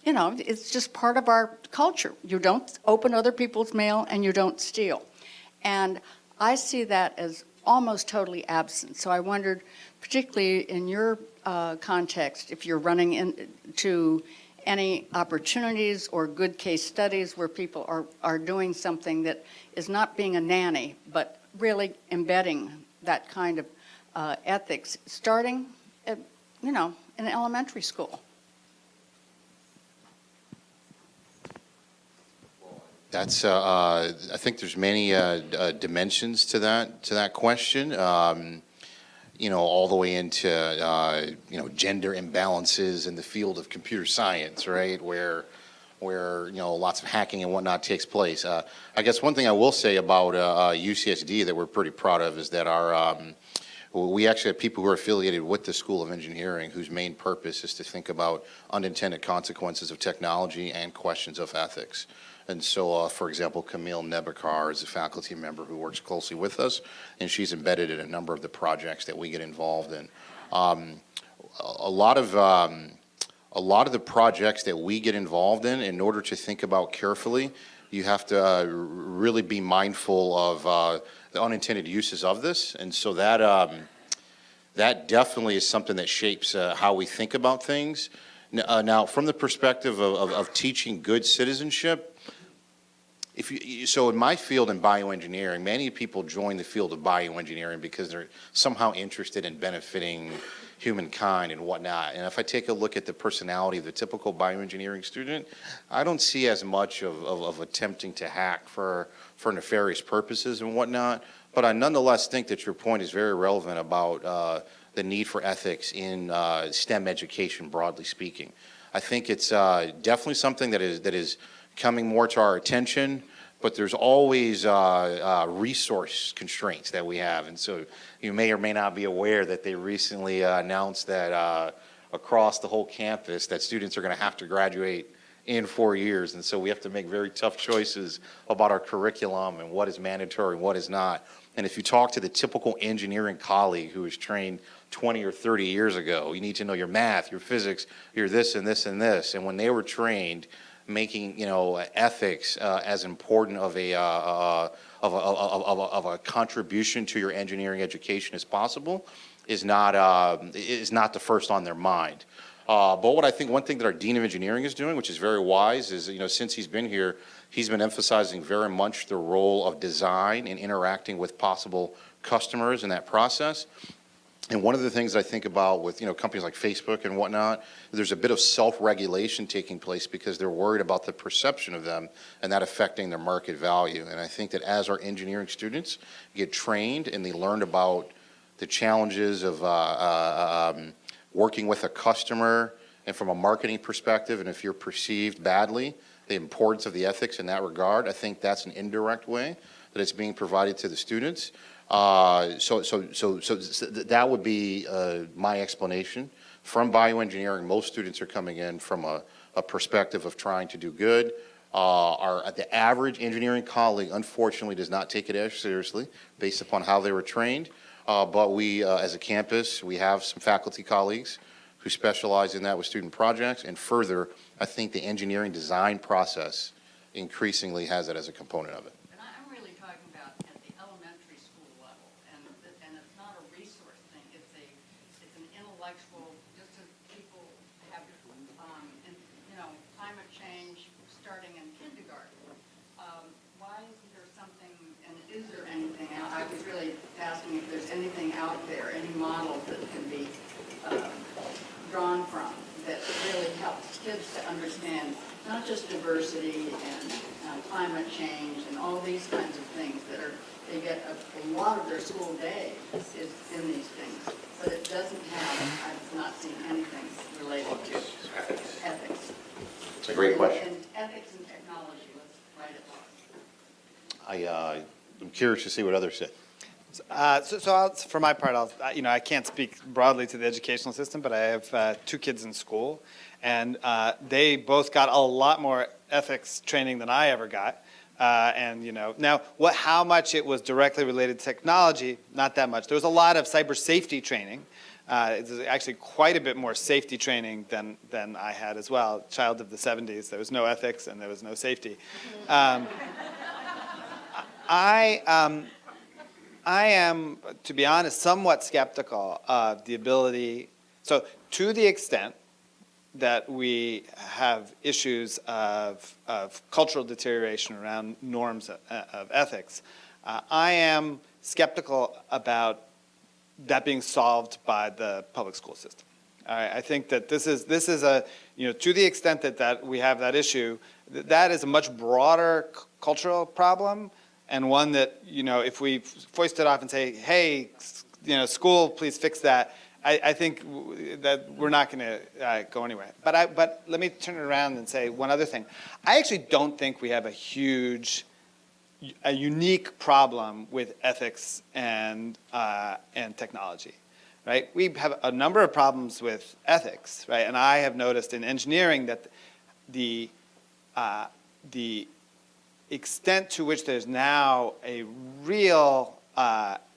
It's just part of our culture. You don't open other people's mail and you don't steal. And I see that as almost totally absent. So I wondered, particularly in your context, if you're running into any opportunities or good case studies where people are doing something that is not being a nanny, but really embedding that kind of ethics, starting at, in elementary school. That's, I think there's many dimensions to that question. all the way into, gender imbalances in the field of computer science, right? Where lots of hacking and whatnot takes place. I guess one thing I will say about UCSD that we're pretty proud of is that we actually have people who are affiliated with the School of Engineering whose main purpose is to think about unintended consequences of technology and questions of ethics. And so, for example, Camille Nebakar is a faculty member who works closely with us, and she's embedded in a number of the projects that we get involved in. A lot of the projects that we get involved in order to think about carefully, you have to really be mindful of the unintended uses of this. And so that definitely is something that shapes how we think about things. Now, from the perspective of teaching good citizenship, so in my field in bioengineering, many people join the field of bioengineering because they're somehow interested in benefiting humankind and whatnot. And if I take a look at the personality of the typical bioengineering student, I don't see as much of attempting to hack for nefarious purposes and whatnot. But I nonetheless think that your point is very relevant about the need for ethics in STEM education, broadly speaking. I think it's definitely something that is coming more to our attention, but there's always resource constraints that we have. And so you may or may not be aware that they recently announced that across the whole campus that students are going to have to graduate in 4 years. And so we have to make very tough choices about our curriculum and what is mandatory and what is not. And if you talk to the typical engineering colleague who was trained 20 or 30 years ago, you need to know your math, your physics, your this and this and this. And when they were trained, making ethics as important of a contribution to your engineering education as possible is not the first on their mind. But what I think one thing that our Dean of Engineering is doing, which is very wise, is since he's been here, he's been emphasizing very much the role of design and interacting with possible customers in that process. And one of the things I think about with companies like Facebook and whatnot, there's a bit of self-regulation taking place because they're worried about the perception of them and that affecting their market value. And I think that as our engineering students get trained and they learn about the challenges of working with a customer and from a marketing perspective, and if you're perceived badly, the importance of the ethics in that regard, I think that's an indirect way that it's being provided to the students. So that would be my explanation. From bioengineering, most students are coming in from a perspective of trying to do good. The average engineering colleague, unfortunately, does not take it as seriously based upon how they were trained. But we, as a campus, we have some faculty colleagues who specialize in that with student projects. And further, I think the engineering design process increasingly has that as a component of it. I'm really talking about at the elementary school level, and it's not a resource thing. It's an intellectual, just as people have, climate change starting in kindergarten. Why isn't there something, and is there anything out? I was really asking if there's anything out there, any model that can be drawn from that really helps kids to understand not just diversity and climate change and all these kinds of things that they get a lot of their school day is in these things, but it doesn't have, I've not seen anything related to ethics. It's a great question. And ethics and technology, let's write it off. I'm curious to see what others say. For my part, I can't speak broadly to the educational system, but I have 2 kids in school, and they both got a lot more ethics training than I ever got. Now how much it was directly related to technology, not that much. There was a lot of cyber safety training. It's actually quite a bit more safety training than I had as well. Child of the 70s, there was no ethics and there was no safety. I am, to be honest, somewhat skeptical of the ability, so to the extent that we have issues of cultural deterioration around norms of ethics, I am skeptical about that being solved by the public school system. I think that this is a, to the extent that we have that issue, that is a much broader cultural problem, and one that, if we foist it off and say, hey, school, please fix that. I think that we're not going to go anywhere. But let me turn it around and say one other thing. I actually don't think we have a unique problem with ethics and technology, right? We have a number of problems with ethics, right? And I have noticed in engineering that the extent to which there's now a real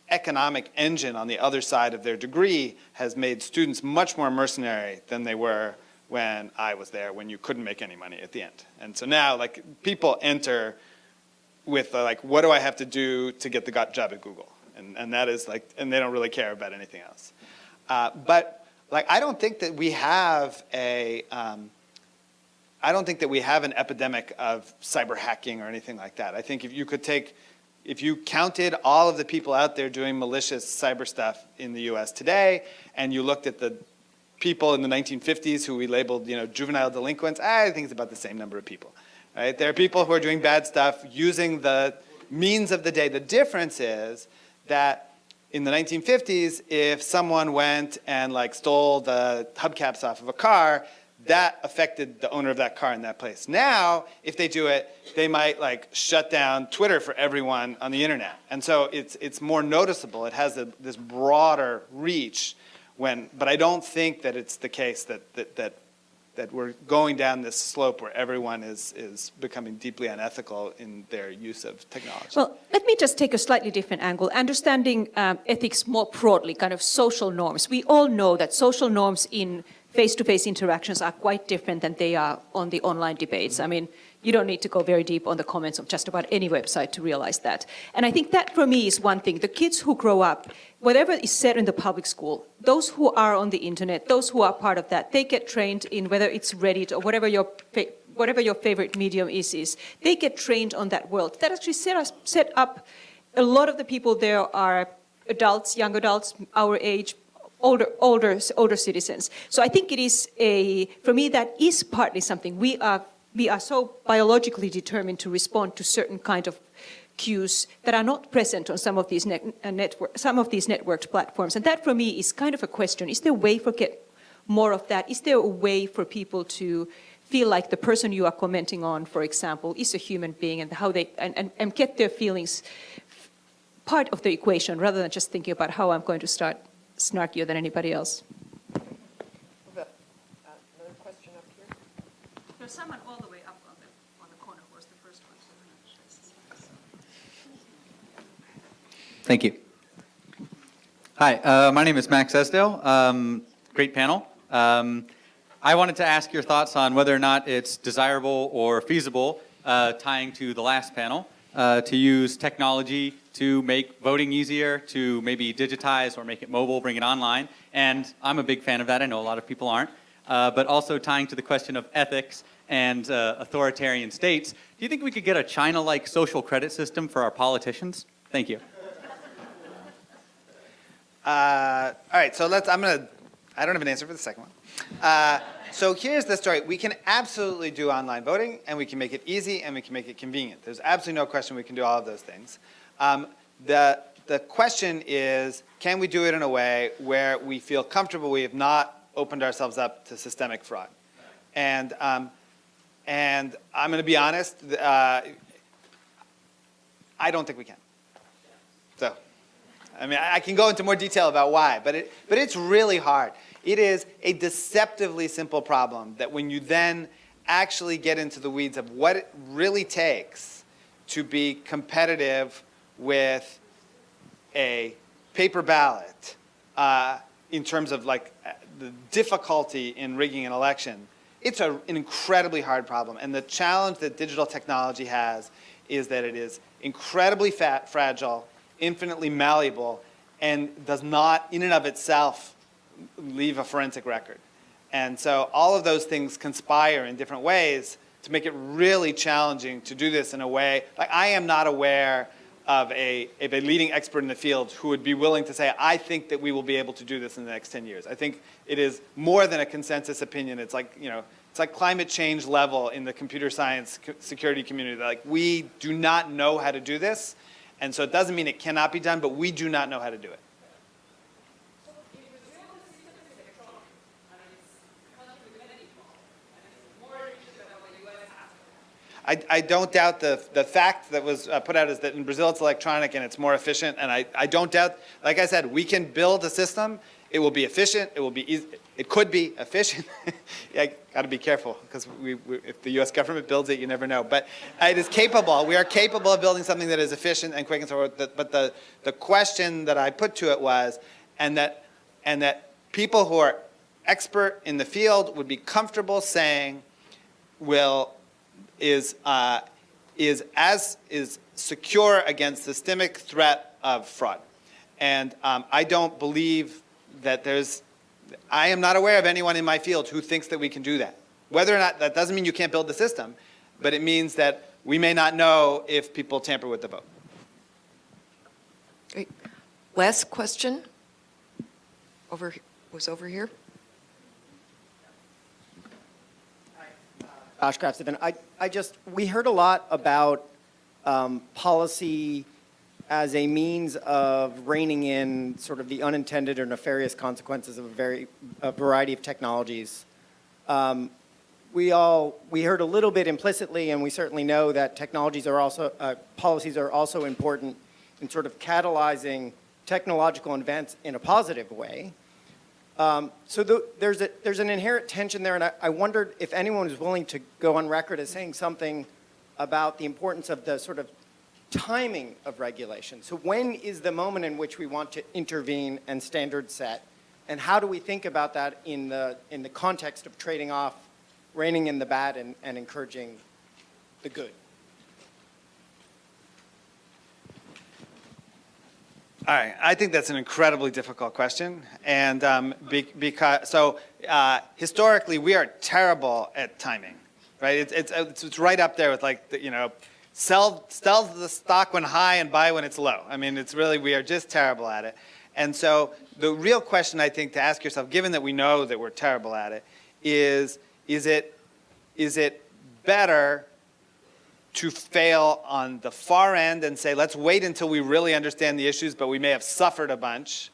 economic engine on the other side of their degree has made students much more mercenary than they were when I was there, when you couldn't make any money at the end. And so now, like, people enter with like, what do I have to do to get the job at Google? And that is like, and they don't really care about anything else. But like, I don't think that we have an epidemic of cyber hacking or anything like that. I think if you counted all of the people out there doing malicious cyber stuff in the US today, and you looked at the people in the 1950s who we labeled, juvenile delinquents, I think it's about the same number of people, right? There are people who are doing bad stuff using the means of the day. The difference is that in the 1950s, if someone went and like stole the hubcaps off of a car, that affected the owner of that car in that place. Now, if they do it, they might like shut down Twitter for everyone on the internet. And so it's more noticeable. It has this broader reach but I don't think that it's the case that we're going down this slope where everyone is becoming deeply unethical in their use of technology. Well, let me just take a slightly different angle. Understanding ethics more broadly, kind of social norms. We all know that social norms in face-to-face interactions are quite different than they are on the online debates. I mean, you don't need to go very deep on the comments of just about any website to realize that. And I think that for me is one thing. The kids who grow up, whatever is said in the public school, those who are on the internet, those who are part of that, they get trained in whether it's Reddit or whatever your favorite medium is, they get trained on that world. That actually set up a lot of the people there are adults, young adults, our age, older citizens. So I think it is for me, that is partly something. We are so biologically determined to respond to certain kind of cues that are not present on some of these networked platforms. And that for me is kind of a question. Is there a way for get more of that? Is there a way for people to feel like the person you are commenting on, for example, is a human being, and how they and get their feelings part of the equation rather than just thinking about how I'm going to start snarkier than anybody else? Another question up here. There's someone all the way up on the corner who was the first one. Thank you. Hi, my name is Max Esdale. Great panel. I wanted to ask your thoughts on whether or not it's desirable or feasible, tying to the last panel, to use technology to make voting easier, to maybe digitize or make it mobile, bring it online. And I'm a big fan of that. I know a lot of people aren't. But also tying to the question of ethics and authoritarian states, do you think we could get a China-like social credit system for our politicians? Thank you. All right, so I don't have an answer for the second one. So here's the story. We can absolutely do online voting, and we can make it easy, and we can make it convenient. There's absolutely no question we can do all of those things. The question is, can we do it in a way where we feel comfortable we have not opened ourselves up to systemic fraud? And I'm going to be honest, I don't think we can. So, I mean, I can go into more detail about why, but it's really hard. It is a deceptively simple problem that when you then actually get into the weeds of what it really takes to be competitive with a paper ballot in terms of like the difficulty in rigging an election, it's an incredibly hard problem. And the challenge that digital technology has is that it is incredibly fragile, infinitely malleable, and does not in and of itself leave a forensic record. And so all of those things conspire in different ways to make it really challenging to do this in a way, like I am not aware of a leading expert in the field who would be willing to say, I think that we will be able to do this in the next 10 years. I think it is more than a consensus opinion. It's like, it's like climate change level in the computer science security community. Like, we do not know how to do this. And so it doesn't mean it cannot be done, but we do not know how to do it. I don't doubt the fact that was put out is that in Brazil it's electronic and it's more efficient. And I don't doubt, like I said, we can build a system. It will be efficient. It will be easy. It could be efficient. Yeah, got to be careful because if the U.S. government builds it, you never know. But it is capable. We are capable of building something that is efficient and quick and so forth. But the question that I put to it was, and that people who are expert in the field would be comfortable saying, is secure against systemic threat of fraud. And I don't believe that I am not aware of anyone in my field who thinks that we can do that. Whether or not, that doesn't mean you can't build the system, but it means that we may not know if people tamper with the vote. Great. Last question over here. We heard a lot about policy as a means of reining in sort of the unintended or nefarious consequences of a variety of technologies. We heard a little bit implicitly, and we certainly know that policies are also important in sort of catalyzing technological events in a positive way. There's an inherent tension there, and I wondered if anyone was willing to go on record as saying something about the importance of the sort of timing of regulation. So when is the moment in which we want to intervene and standard set, and how do we think about that in the context of trading off reining in the bad and encouraging the good? All right, I think that's an incredibly difficult question, and historically we are terrible at timing, right? It's right up there with sell the stock when high and buy when it's low. I mean, we are just terrible at it, and so the real question I think to ask yourself, given that we know that we're terrible at it, is it better to fail on the far end and say, let's wait until we really understand the issues, but we may have suffered a bunch?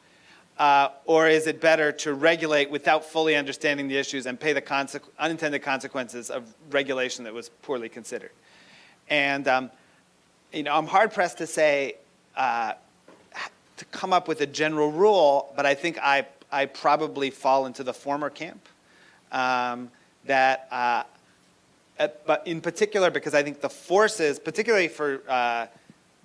Or is it better to regulate without fully understanding the issues and pay the unintended consequences of regulation that was poorly considered? And I'm hard-pressed to say, to come up with a general rule, but I think I probably fall into the former camp. But in particular, because I think the forces, particularly for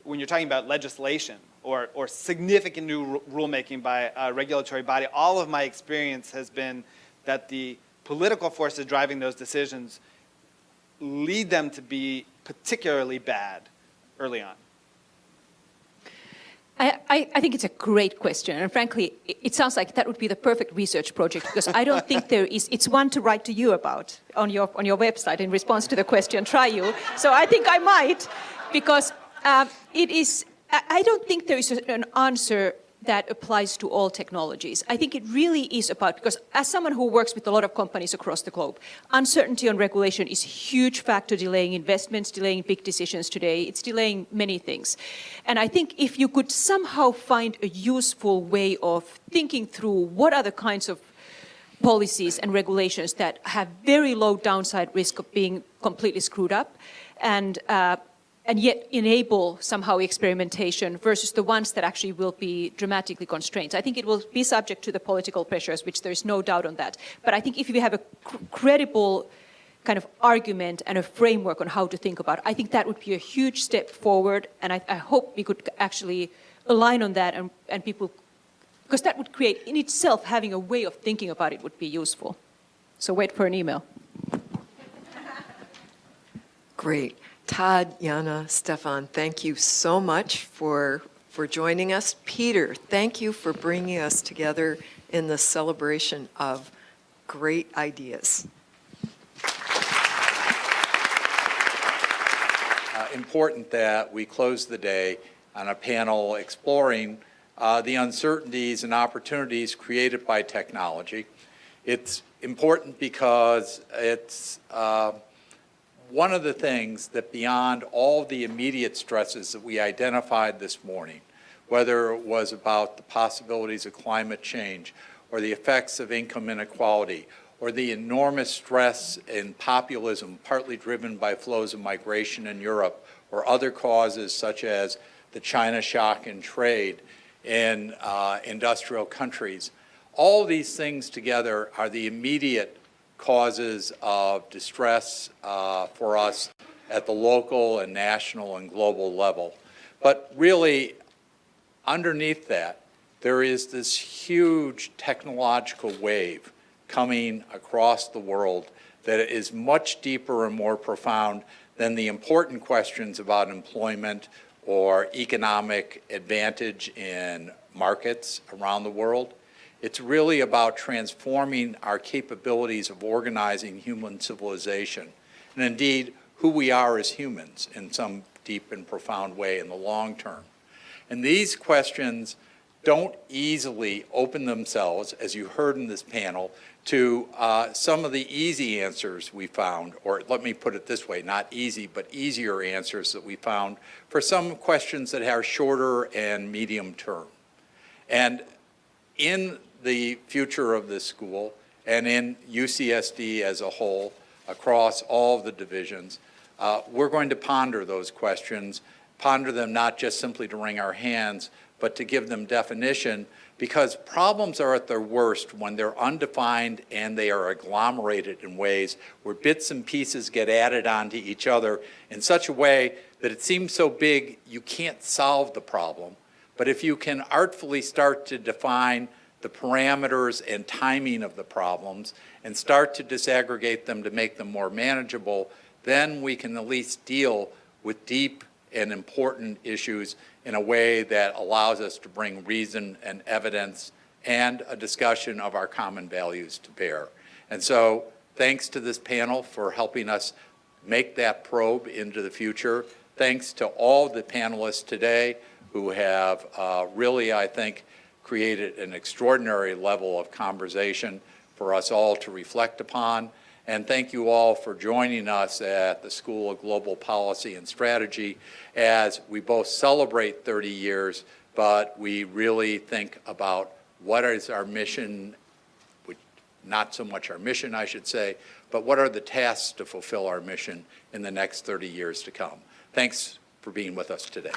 when you're talking about legislation or significant new rulemaking by a regulatory body, all of my experience has been that the political forces driving those decisions lead them to be particularly bad early on. I think it's a great question, and frankly, it sounds like that would be the perfect research project, because I don't think there is. It's one to write to you about on your website in response to the question, try you. So I think I might, because it is. I don't think there is an answer that applies to all technologies. I think it really is about, because as someone who works with a lot of companies across the globe, uncertainty on regulation is a huge factor delaying investments, delaying big decisions today. It's delaying many things. And I think if you could somehow find a useful way of thinking through what are the kinds of policies and regulations that have very low downside risk of being completely screwed up, and yet enable somehow experimentation versus the ones that actually will be dramatically constrained. I think it will be subject to the political pressures, which there's no doubt on that. But I think if you have a credible kind of argument and a framework on how to think about it, I think that would be a huge step forward. And I hope we could actually align on that and people, because that would create in itself, having a way of thinking about it would be useful. So wait for an email. Great. Todd, Jana, Stefan, thank you so much for joining us. Peter, thank you for bringing us together in the celebration of great ideas. Important that we close the day on a panel exploring the uncertainties and opportunities created by technology. It's important because it's one of the things that beyond all the immediate stresses that we identified this morning, whether it was about the possibilities of climate change or the effects of income inequality or the enormous stress in populism, partly driven by flows of migration in Europe, or other causes such as the China shock in trade in industrial countries. All these things together are the immediate causes of distress for us at the local and national and global level. But really, underneath that, there is this huge technological wave coming across the world that is much deeper and more profound than the important questions about employment or economic advantage in markets around the world. It's really about transforming our capabilities of organizing human civilization, and indeed who we are as humans in some deep and profound way in the long term. And these questions don't easily open themselves, as you heard in this panel, to some of the easy answers we found, or let me put it this way, not easy, but easier answers that we found for some questions that are shorter and medium term. And in the future of this school, and in UCSD as a whole, across all of the divisions, we're going to ponder those questions, ponder them not just simply to wring our hands, but to give them definition, because problems are at their worst when they're undefined and they are agglomerated in ways where bits and pieces get added onto each other in such a way that it seems so big you can't solve the problem. But if you can artfully start to define the parameters and timing of the problems and start to disaggregate them to make them more manageable, then we can at least deal with deep and important issues in a way that allows us to bring reason and evidence and a discussion of our common values to bear. And so thanks to this panel for helping us make that probe into the future. Thanks to all the panelists today who have really, I think, created an extraordinary level of conversation for us all to reflect upon. And thank you all for joining us at the School of Global Policy and Strategy as we both celebrate 30 years, but we really think about what is our mission, not so much our mission, I should say, but what are the tasks to fulfill our mission in the next 30 years to come. Thanks for being with us today.